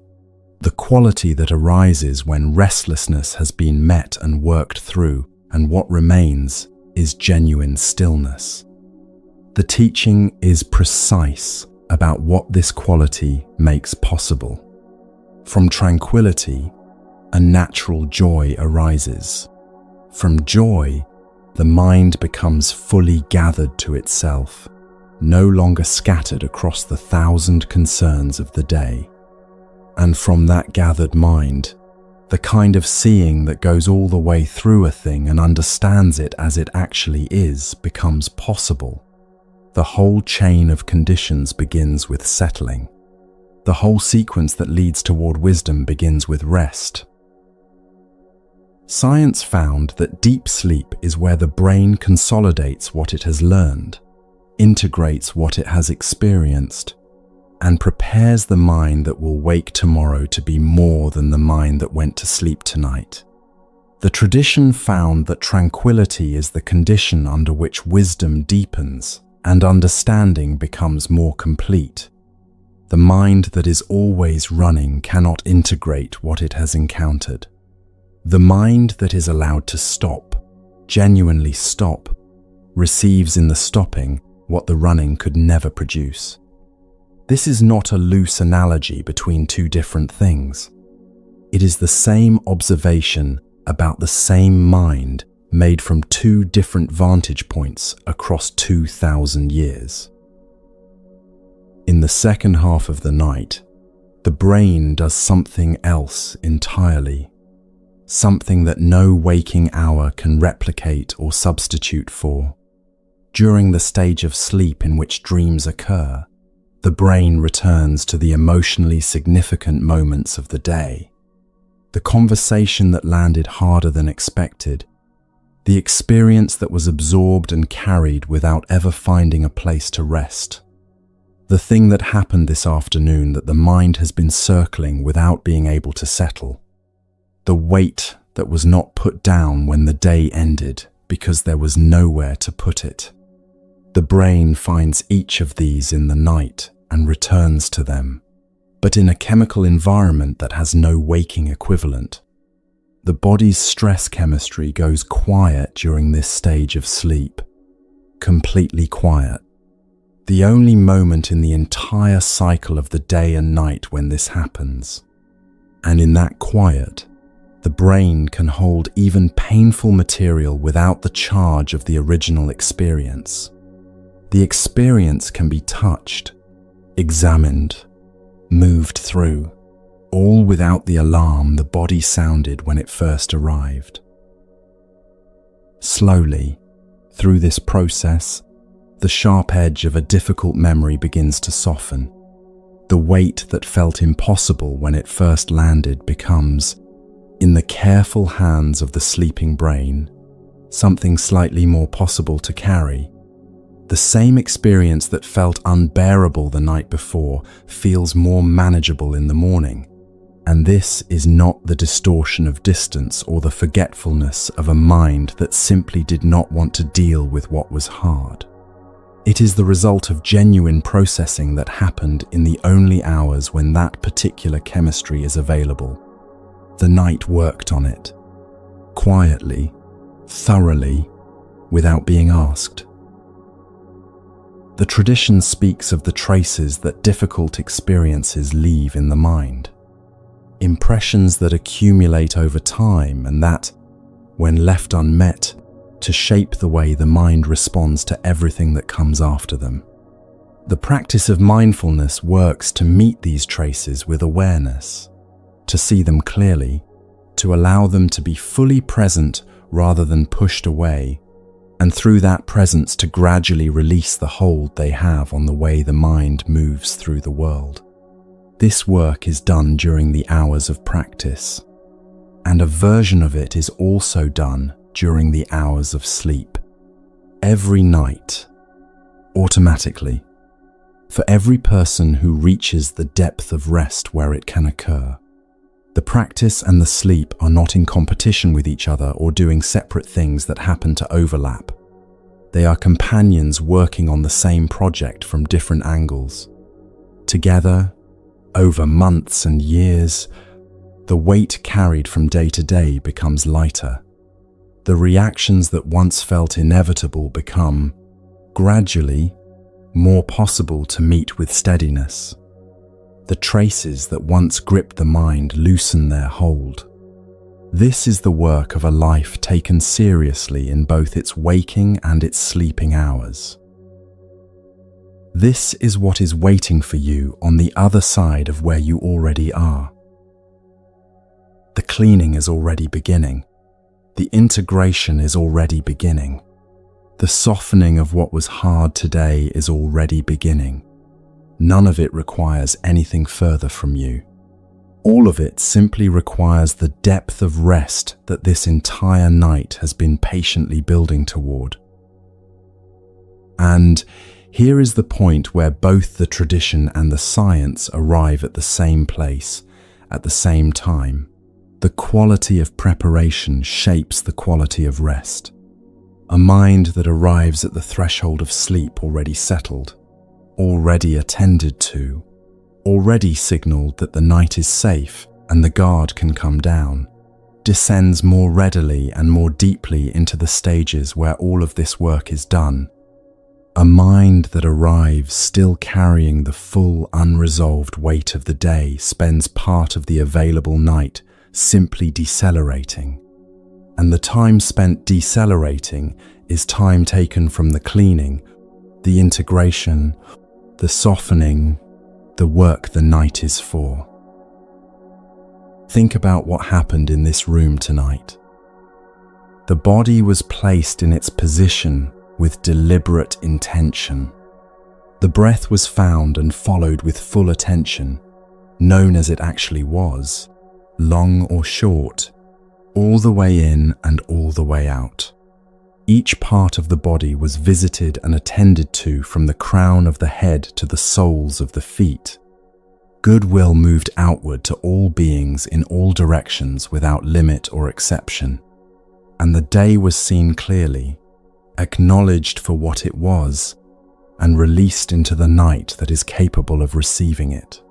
the quality that arises when restlessness has been met and worked through, and what remains is genuine stillness. The teaching is precise about what this quality makes possible. From tranquility, a natural joy arises. From joy, the mind becomes fully gathered to itself, no longer scattered across the 1,000 concerns of the day. And from that gathered mind, the kind of seeing that goes all the way through a thing and understands it as it actually is becomes possible. The whole chain of conditions begins with settling. The whole sequence that leads toward wisdom begins with rest. Science found that deep sleep is where the brain consolidates what it has learned, integrates what it has experienced, and prepares the mind that will wake tomorrow to be more than the mind that went to sleep tonight. The tradition found that tranquility is the condition under which wisdom deepens and understanding becomes more complete. The mind that is always running cannot integrate what it has encountered. The mind that is allowed to stop, genuinely stop, receives in the stopping what the running could never produce. This is not a loose analogy between 2 different things. It is the same observation about the same mind made from 2 different vantage points across 2,000 years. In the second half of the night, the brain does something else entirely, something that no waking hour can replicate or substitute for. During the stage of sleep in which dreams occur, the brain returns to the emotionally significant moments of the day. The conversation that landed harder than expected, the experience that was absorbed and carried without ever finding a place to rest. The thing that happened this afternoon that the mind has been circling without being able to settle. The weight that was not put down when the day ended because there was nowhere to put it. The brain finds each of these in the night and returns to them, but in a chemical environment that has no waking equivalent. The body's stress chemistry goes quiet during this stage of sleep, completely quiet. The only moment in the entire cycle of the day and night when this happens. And in that quiet, the brain can hold even painful material without the charge of the original experience. The experience can be touched, examined, moved through, all without the alarm the body sounded when it first arrived. Slowly, through this process, the sharp edge of a difficult memory begins to soften. The weight that felt impossible when it first landed becomes, in the careful hands of the sleeping brain, something slightly more possible to carry. The same experience that felt unbearable the night before feels more manageable in the morning. And this is not the distortion of distance or the forgetfulness of a mind that simply did not want to deal with what was hard. It is the result of genuine processing that happened in the only hours when that particular chemistry is available. The night worked on it, quietly, thoroughly, without being asked. The tradition speaks of the traces that difficult experiences leave in the mind. Impressions that accumulate over time and that, when left unmet, to shape the way the mind responds to everything that comes after them. The practice of mindfulness works to meet these traces with awareness, to see them clearly, to allow them to be fully present rather than pushed away, and through that presence to gradually release the hold they have on the way the mind moves through the world. This work is done during the hours of practice, and a version of it is also done during the hours of sleep. Every night, automatically, for every person who reaches the depth of rest where it can occur. The practice and the sleep are not in competition with each other or doing separate things that happen to overlap. They are companions working on the same project from different angles. Together, over months and years, the weight carried from day to day becomes lighter. The reactions that once felt inevitable become, gradually, more possible to meet with steadiness. The traces that once gripped the mind loosen their hold. This is the work of a life taken seriously in both its waking and its sleeping hours. This is what is waiting for you on the other side of where you already are. The cleaning is already beginning. The integration is already beginning. The softening of what was hard today is already beginning. None of it requires anything further from you. All of it simply requires the depth of rest that this entire night has been patiently building toward. And here is the point where both the tradition and the science arrive at the same place, at the same time. The quality of preparation shapes the quality of rest. A mind that arrives at the threshold of sleep already settled, already attended to, already signaled that the night is safe and the guard can come down, descends more readily and more deeply into the stages where all of this work is done. A mind that arrives still carrying the full unresolved weight of the day spends part of the available night simply decelerating. And the time spent decelerating is time taken from the cleaning, the integration, the softening, the work the night is for. Think about what happened in this room tonight. The body was placed in its position with deliberate intention. The breath was found and followed with full attention, known as it actually was, long or short, all the way in and all the way out. Each part of the body was visited and attended to from the crown of the head to the soles of the feet. Goodwill moved outward to all beings in all directions without limit or exception. And the day was seen clearly, acknowledged for what it was, and released into the night that is capable of receiving it.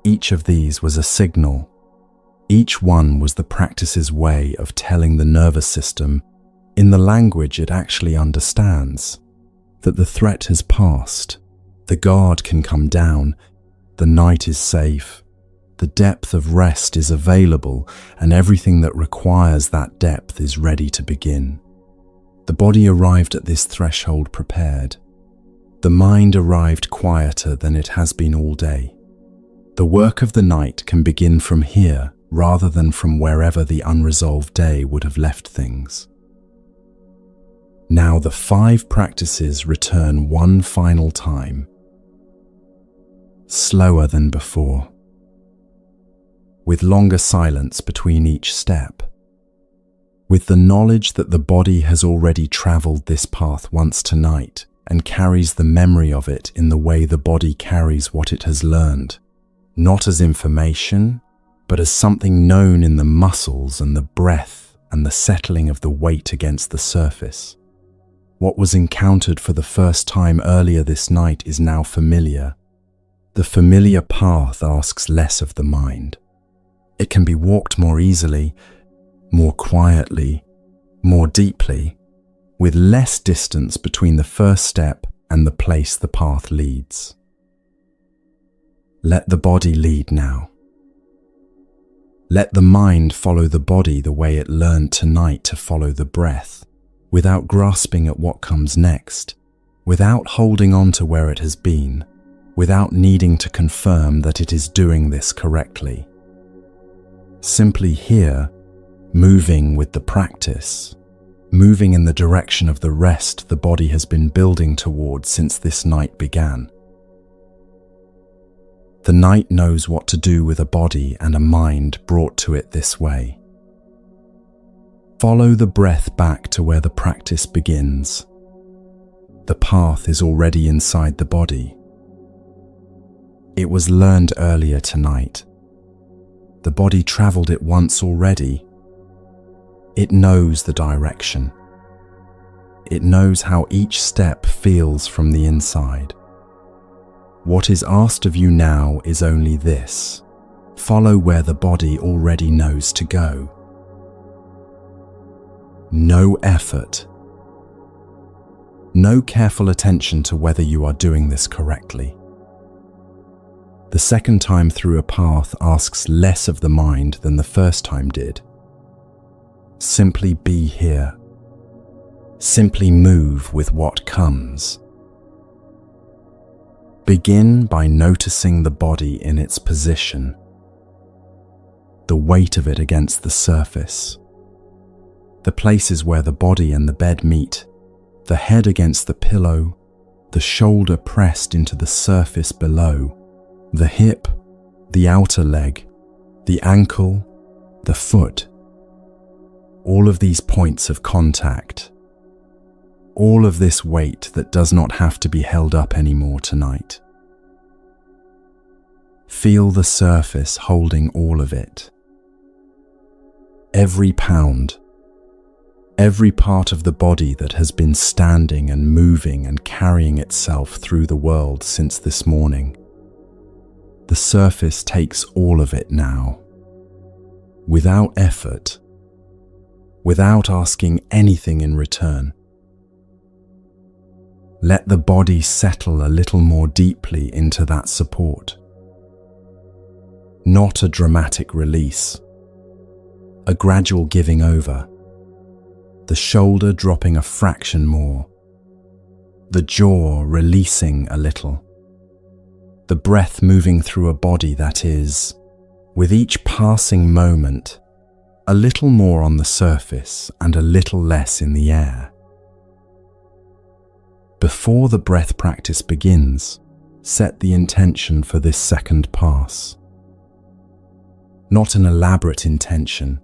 Each of these was a signal. Each one was the practice's way of telling the nervous system, in the language it actually understands, that the threat has passed, the guard can come down, the night is safe, the depth of rest is available, and everything that requires that depth is ready to begin. The body arrived at this threshold prepared. The mind arrived quieter than it has been all day. The work of the night can begin from here rather than from wherever the unresolved day would have left things. Now the 5 practices return one final time, slower than before, with longer silence between each step, with the knowledge that the body has already traveled this path once tonight and carries the memory of it in the way the body carries what it has learned, not as information, but as something known in the muscles and the breath and the settling of the weight against the surface. What was encountered for the first time earlier this night is now familiar. The familiar path asks less of the mind. It can be walked more easily, more quietly, more deeply, with less distance between the first step and the place the path leads. Let the body lead now. Let the mind follow the body the way it learned tonight to follow the breath, without grasping at what comes next, without holding on to where it has been, without needing to confirm that it is doing this correctly. Simply here, moving with the practice, moving in the direction of the rest the body has been building towards since this night began. The night knows what to do with a body and a mind brought to it this way. Follow the breath back to where the practice begins. The path is already inside the body. It was learned earlier tonight. The body traveled it once already. It knows the direction. It knows how each step feels from the inside. What is asked of you now is only this: follow where the body already knows to go. No effort. No careful attention to whether you are doing this correctly. The second time through a path asks less of the mind than the first time did. Simply be here. Simply move with what comes. Begin by noticing the body in its position, the weight of it against the surface, the places where the body and the bed meet, the head against the pillow, the shoulder pressed into the surface below, the hip, the outer leg, the ankle, the foot. All of these points of contact. All of this weight that does not have to be held up anymore tonight. Feel the surface holding all of it. Every pound, every part of the body that has been standing and moving and carrying itself through the world since this morning. The surface takes all of it now, without effort, without asking anything in return. Let the body settle a little more deeply into that support. Not a dramatic release, a gradual giving over, the shoulder dropping a fraction more, the jaw releasing a little, the breath moving through a body that is, with each passing moment, a little more on the surface and a little less in the air. Before the breath practice begins, set the intention for this second pass. Not an elaborate intention,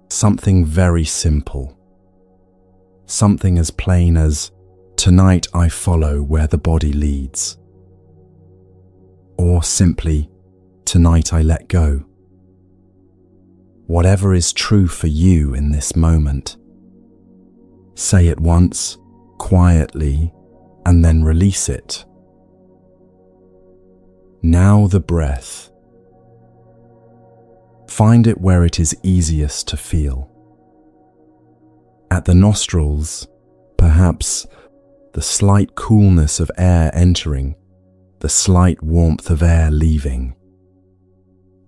something very simple. Something as plain as, tonight I follow where the body leads. Or simply, tonight I let go. Whatever is true for you in this moment. Say it once, quietly, and then release it. Now the breath. Find it where it is easiest to feel. At the nostrils, perhaps the slight coolness of air entering, the slight warmth of air leaving,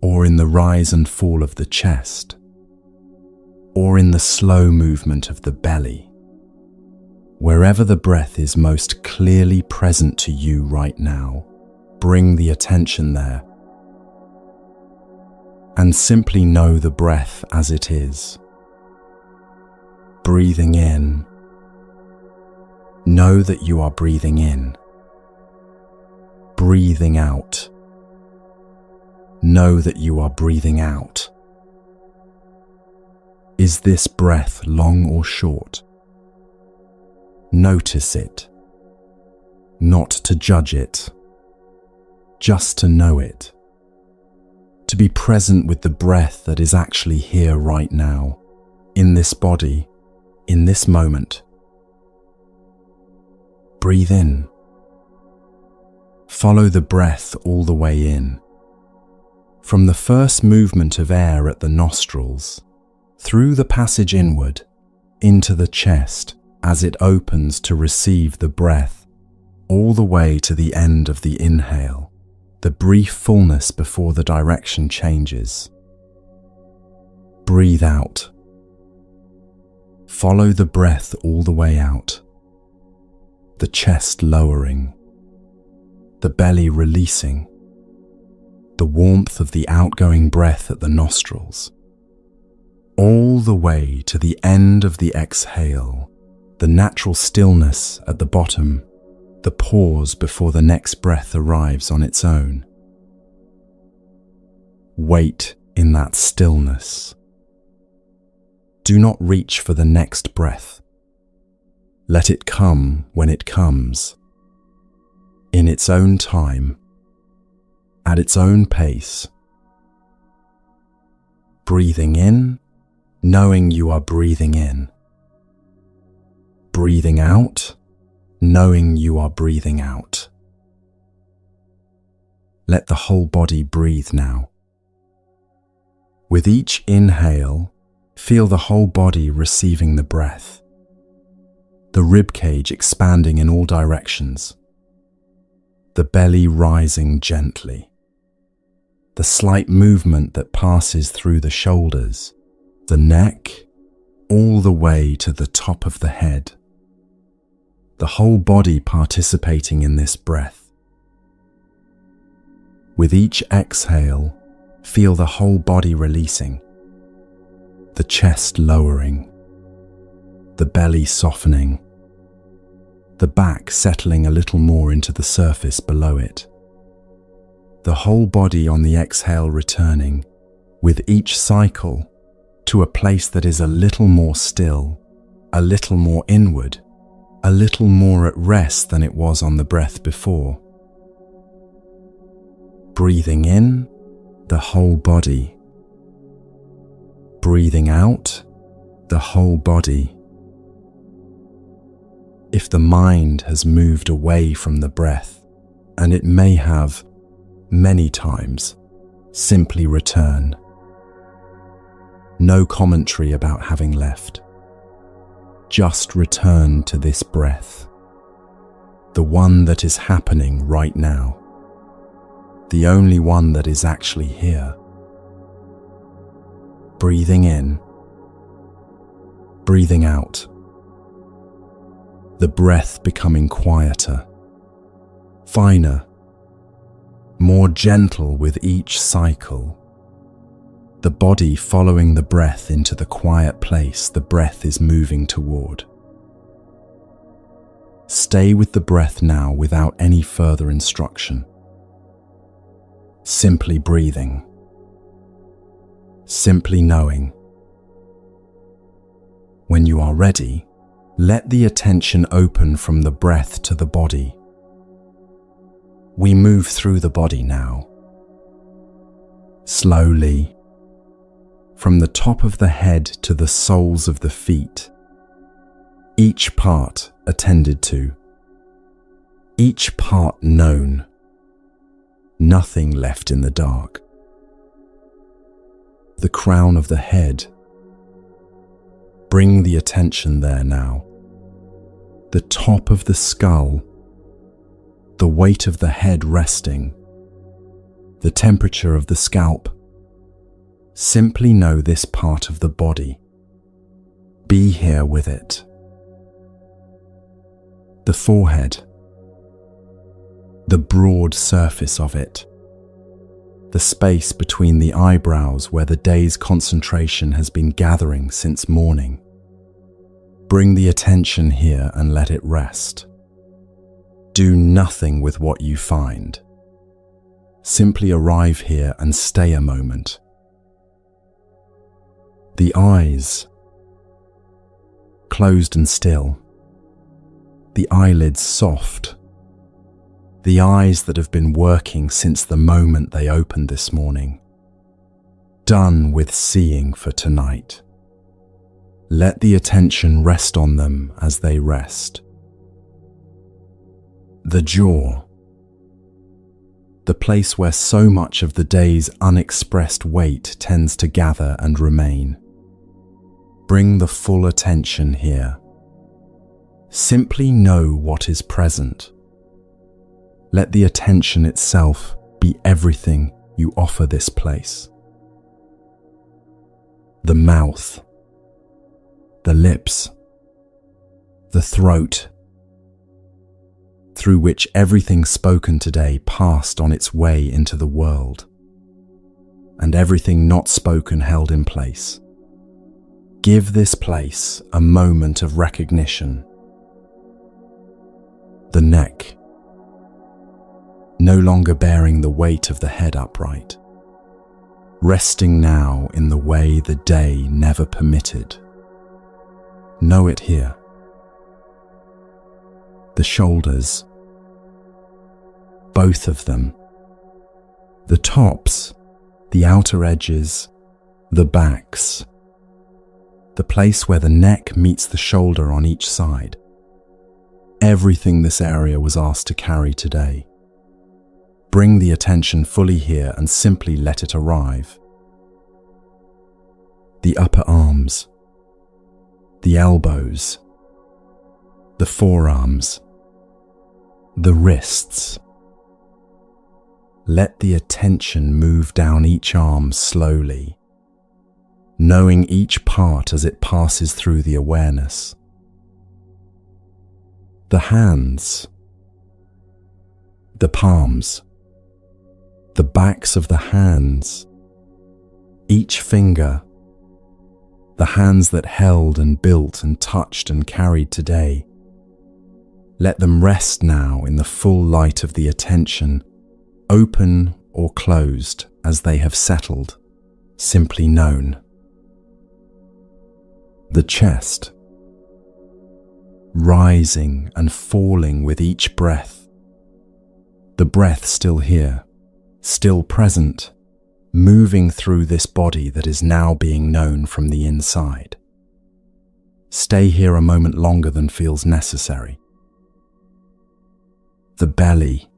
or in the rise and fall of the chest, or in the slow movement of the belly. Wherever the breath is most clearly present to you right now, bring the attention there and simply know the breath as it is. Breathing in. Know that you are breathing in. Breathing out. Know that you are breathing out. Is this breath long or short? Notice it. Not to judge it. Just to know it. To be present with the breath that is actually here right now, in this body, in this moment. Breathe in. Follow the breath all the way in. From the first movement of air at the nostrils, through the passage inward, into the chest as it opens to receive the breath, all the way to the end of the inhale, the brief fullness before the direction changes. Breathe out. Follow the breath all the way out. The chest lowering, the belly releasing, the warmth of the outgoing breath at the nostrils, all the way to the end of the exhale, the natural stillness at the bottom, the pause before the next breath arrives on its own. Wait in that stillness. Do not reach for the next breath. Let it come when it comes, in its own time, at its own pace. Breathing in, knowing you are breathing in. Breathing out, knowing you are breathing out. Let the whole body breathe now. With each inhale, feel the whole body receiving the breath. The ribcage expanding in all directions. The belly rising gently. The slight movement that passes through the shoulders, the neck, all the way to the top of the head. The whole body participating in this breath. With each exhale, feel the whole body releasing. The chest lowering. The belly softening. The back settling a little more into the surface below it. The whole body on the exhale returning, with each cycle, to a place that is a little more still, a little more inward, a little more at rest than it was on the breath before. Breathing in, the whole body. Breathing out, the whole body. If the mind has moved away from the breath, and it may have, many times, simply return. No commentary about having left. Just return to this breath, the one that is happening right now, the only one that is actually here. Breathing in, breathing out. the breath becoming quieter, finer, more gentle with each cycle. The body following the breath into the quiet place the breath is moving toward. Stay with the breath now without any further instruction. Simply breathing. Simply knowing. When you are ready, let the attention open from the breath to the body. We move through the body now. Slowly, from the top of the head to the soles of the feet, each part attended to, each part known, nothing left in the dark. The crown of the head, bring the attention there now. The top of the skull, the weight of the head resting, the temperature of the scalp. Simply know this part of the body. Be here with it. The forehead, the broad surface of it, the space between the eyebrows where the day's concentration has been gathering since morning. Bring the attention here and let it rest. Do nothing with what you find. Simply arrive here and stay a moment. The eyes, closed and still. The eyelids soft. The eyes that have been working since the moment they opened this morning. Done with seeing for tonight. Let the attention rest on them as they rest. The jaw, the place where so much of the day's unexpressed weight tends to gather and remain. Bring the full attention here. Simply know what is present. Let the attention itself be everything you offer this place. The mouth, the lips, the throat, through which everything spoken today passed on its way into the world, and everything not spoken held in place. Give this place a moment of recognition. The neck, no longer bearing the weight of the head upright, resting now in the way the day never permitted. Know it here. The shoulders, both of them, the tops, the outer edges, the backs, the place where the neck meets the shoulder on each side. Everything this area was asked to carry today. Bring the attention fully here and simply let it arrive. The upper arms, the elbows, the forearms, the wrists. Let the attention move down each arm slowly, knowing each part as it passes through the awareness. The hands, the palms, the backs of the hands, each finger, the hands that held and built and touched and carried today. Let them rest now in the full light of the attention, open or closed as they have settled, simply known. The chest, rising and falling with each breath. The breath still here, still present, moving through this body that is now being known from the inside. Stay here a moment longer than feels necessary. The belly,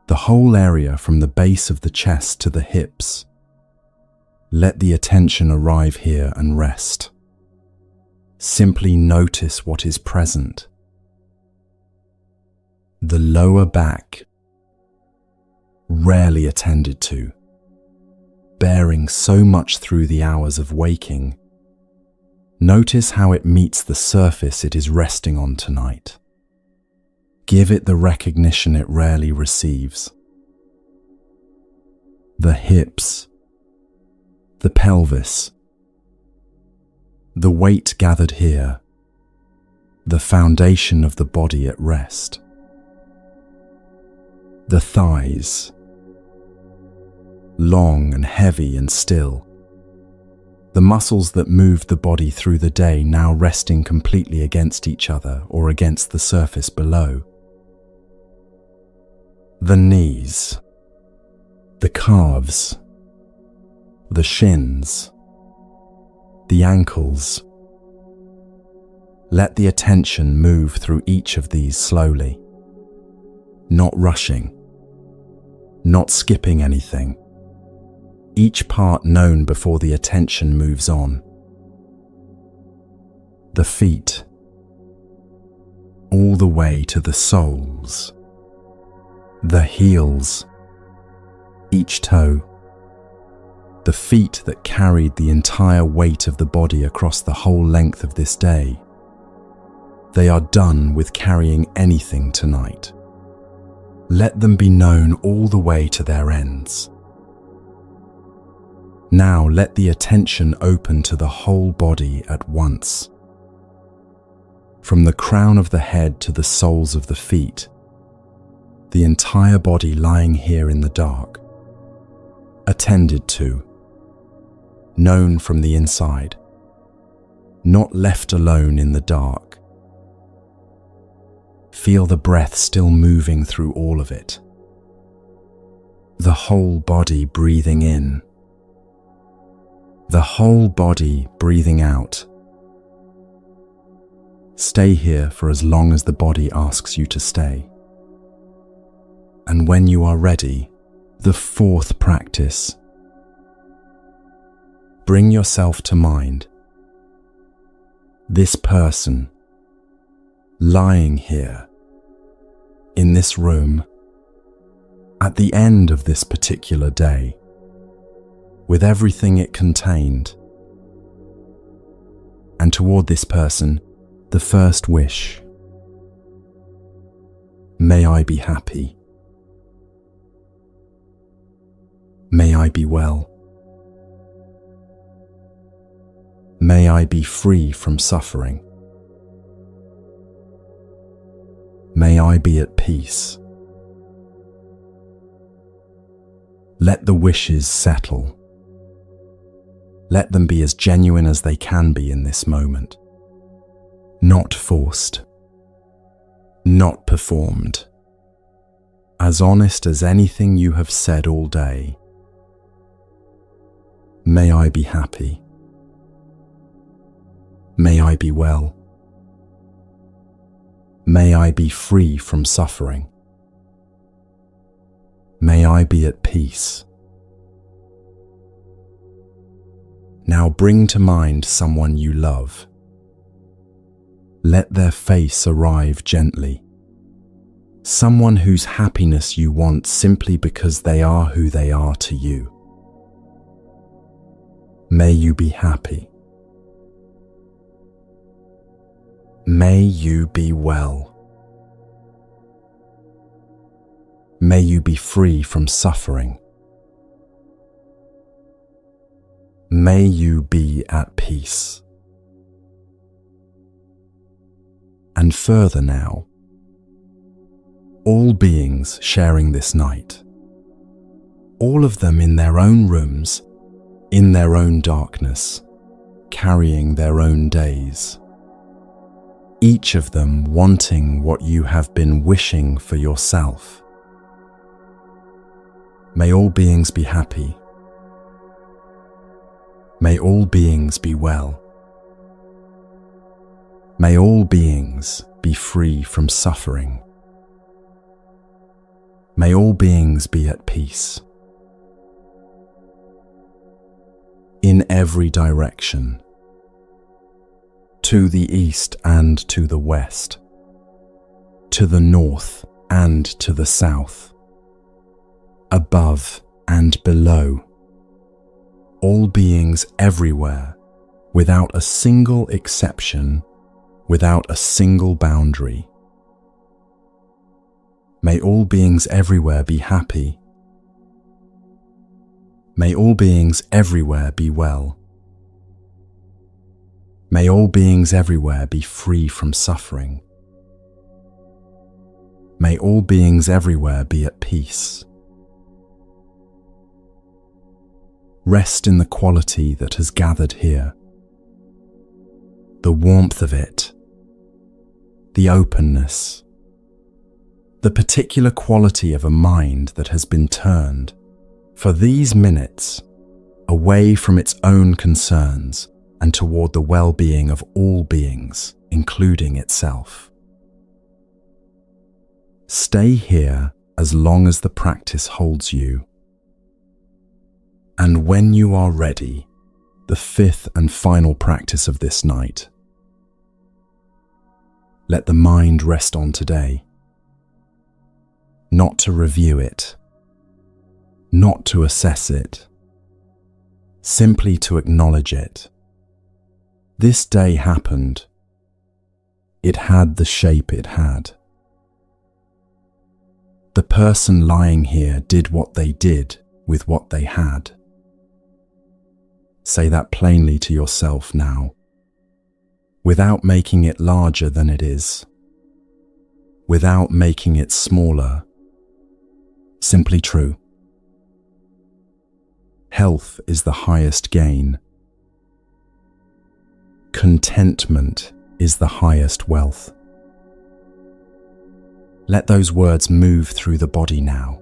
the whole area from the base of the chest to the hips. Let the attention arrive here and rest. Simply notice what is present. The lower back, rarely attended to, bearing so much through the hours of waking. Notice how it meets the surface it is resting on tonight. Give it the recognition it rarely receives. The hips, the pelvis, the weight gathered here, the foundation of the body at rest. The thighs, long and heavy and still. The muscles that moved the body through the day now resting completely against each other or against the surface below. The knees, the calves, the shins, the ankles. Let the attention move through each of these slowly, not rushing, not skipping anything. Each part known before the attention moves on. The feet, all the way to the soles. The heels, each toe. The feet that carried the entire weight of the body across the whole length of this day. They are done with carrying anything tonight. Let them be known all the way to their ends. Now let the attention open to the whole body at once. From the crown of the head to the soles of the feet, the entire body lying here in the dark, attended to, known from the inside, not left alone in the dark. Feel the breath still moving through all of it. The whole body breathing in. The whole body breathing out. Stay here for as long as the body asks you to stay. And when you are ready, the fourth practice. Bring yourself to mind. This person, lying here, in this room, at the end of this particular day, with everything it contained. And toward this person, the first wish. May I be happy. May I be well. May I be free from suffering. May I be at peace. Let the wishes settle. Let them be as genuine as they can be in this moment. Not forced. Not performed. As honest as anything you have said all day. May I be happy. May I be well. May I be free from suffering. May I be at peace. Now bring to mind someone you love. Let their face arrive gently. Someone whose happiness you want simply because they are who they are to you. May you be happy. May you be well. May you be free from suffering. May you be at peace. And further now, all beings sharing this night, all of them in their own rooms, in their own darkness, carrying their own days, each of them wanting what you have been wishing for yourself. May all beings be happy. May all beings be well. May all beings be free from suffering. May all beings be at peace. In every direction, to the east and to the west, to the north and to the south, above and below, all beings everywhere, without a single exception, without a single boundary. May all beings everywhere be happy. May all beings everywhere be well. May all beings everywhere be free from suffering. May all beings everywhere be at peace. Rest in the quality that has gathered here. The warmth of it, the openness, the particular quality of a mind that has been turned, for these minutes, away from its own concerns and toward the well-being of all beings, including itself. Stay here as long as the practice holds you. And when you are ready, the fifth and final practice of this night, let the mind rest on today, not to review it, not to assess it, simply to acknowledge it. This day happened. It had the shape it had. The person lying here did what they did with what they had. Say that plainly to yourself now, without making it larger than it is, without making it smaller. Simply true. Health is the highest gain. Contentment is the highest wealth. Let those words move through the body now.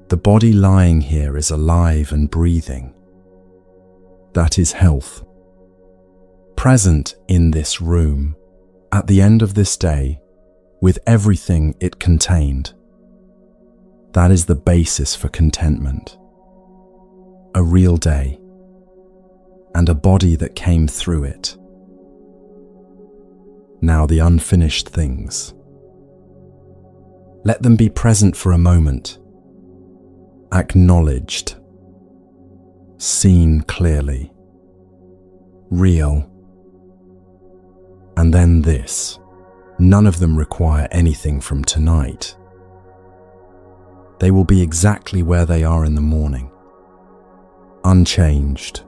The body lying here is alive and breathing. That is health. Present in this room, at the end of this day, with everything it contained. That is the basis for contentment. A real day, and a body that came through it. Now the unfinished things. Let them be present for a moment, acknowledged, seen clearly, real. And then this. None of them require anything from tonight. They will be exactly where they are in the morning, unchanged,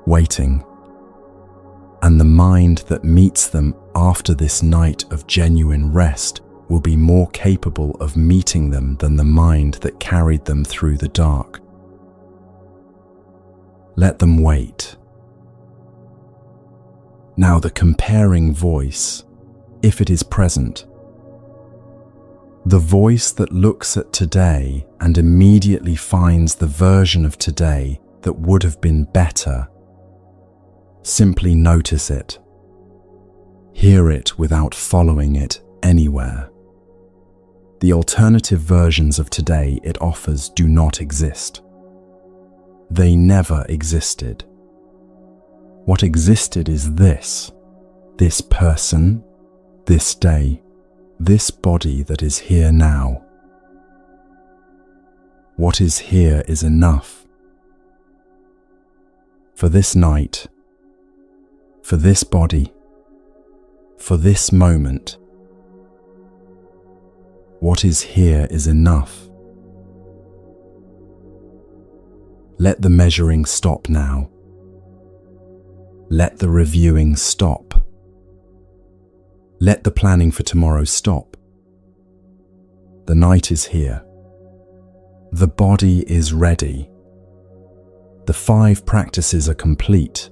waiting. And the mind that meets them after this night of genuine rest will be more capable of meeting them than the mind that carried them through the dark. Let them wait. Now the comparing voice, if it is present, the voice that looks at today and immediately finds the version of today that would have been better, simply notice it. Hear it without following it anywhere. The alternative versions of today it offers do not exist. They never existed. What existed is this person, this day, this body that is here now. What is here is enough. For this night, for this body, for this moment, what is here is enough. Let the measuring stop now. Let the reviewing stop. Let the planning for tomorrow stop. The night is here. The body is ready. The 5 practices are complete.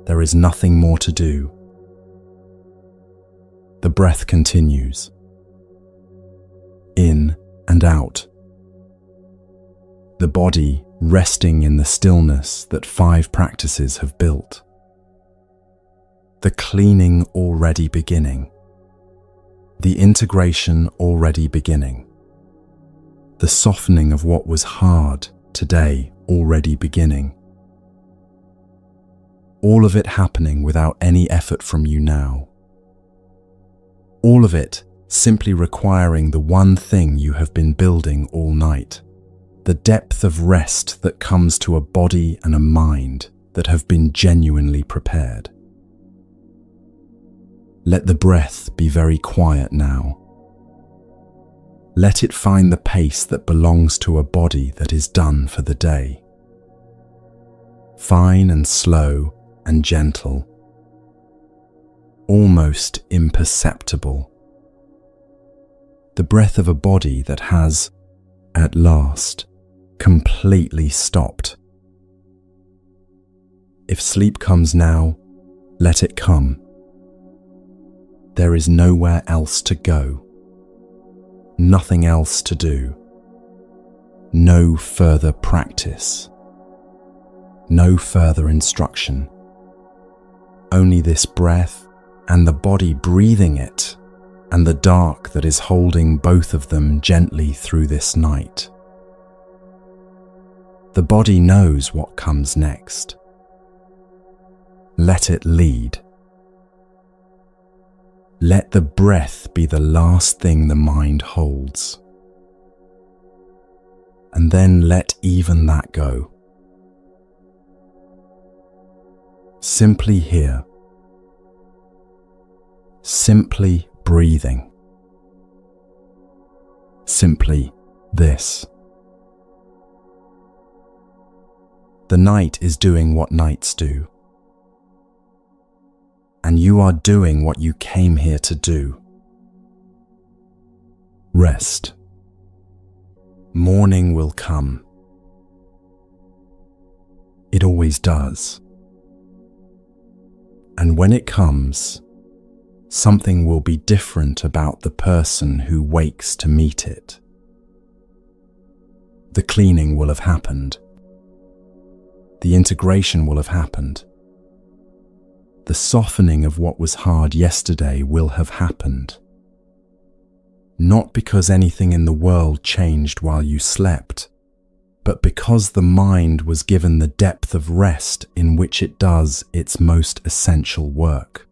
There is nothing more to do. The breath continues. In and out. The body resting in the stillness that 5 practices have built. The cleaning already beginning. The integration already beginning. The softening of what was hard today already beginning. All of it happening without any effort from you now. All of it simply requiring the one thing you have been building all night, the depth of rest that comes to a body and a mind that have been genuinely prepared. Let the breath be very quiet now. Let it find the pace that belongs to a body that is done for the day. Fine and slow and gentle, almost imperceptible. The breath of a body that has, at last, completely stopped. If sleep comes now, let it come. There is nowhere else to go. Nothing else to do. No further practice. No further instruction. Only this breath and the body breathing it, and the dark that is holding both of them gently through this night. The body knows what comes next. Let it lead. Let the breath be the last thing the mind holds. And then let even that go. Simply here. Simply breathing. Simply this. The night is doing what nights do. And you are doing what you came here to do. Rest. Morning will come. It always does. And when it comes, something will be different about the person who wakes to meet it. The cleaning will have happened. The integration will have happened. The softening of what was hard yesterday will have happened. Not because anything in the world changed while you slept, but because the mind was given the depth of rest in which it does its most essential work.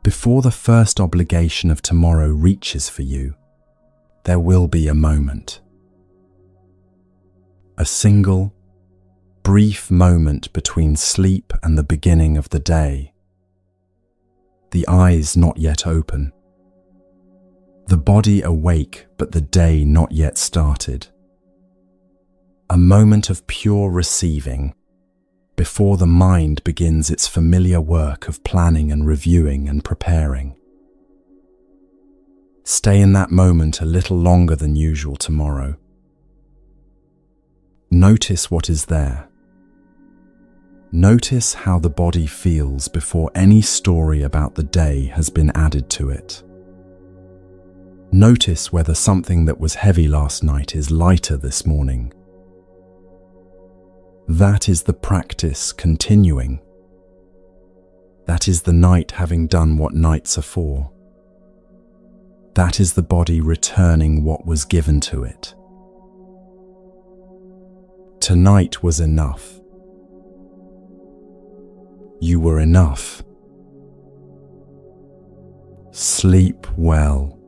Before the first obligation of tomorrow reaches for you, there will be a moment. A single, brief moment between sleep and the beginning of the day. The eyes not yet open. The body awake but the day not yet started. A moment of pure receiving before the mind begins its familiar work of planning and reviewing and preparing. Stay in that moment a little longer than usual tomorrow. Notice what is there. Notice how the body feels before any story about the day has been added to it. Notice whether something that was heavy last night is lighter this morning. That is the practice continuing. That is the night having done what nights are for. That is the body returning what was given to it. Tonight was enough. You were enough. Sleep well.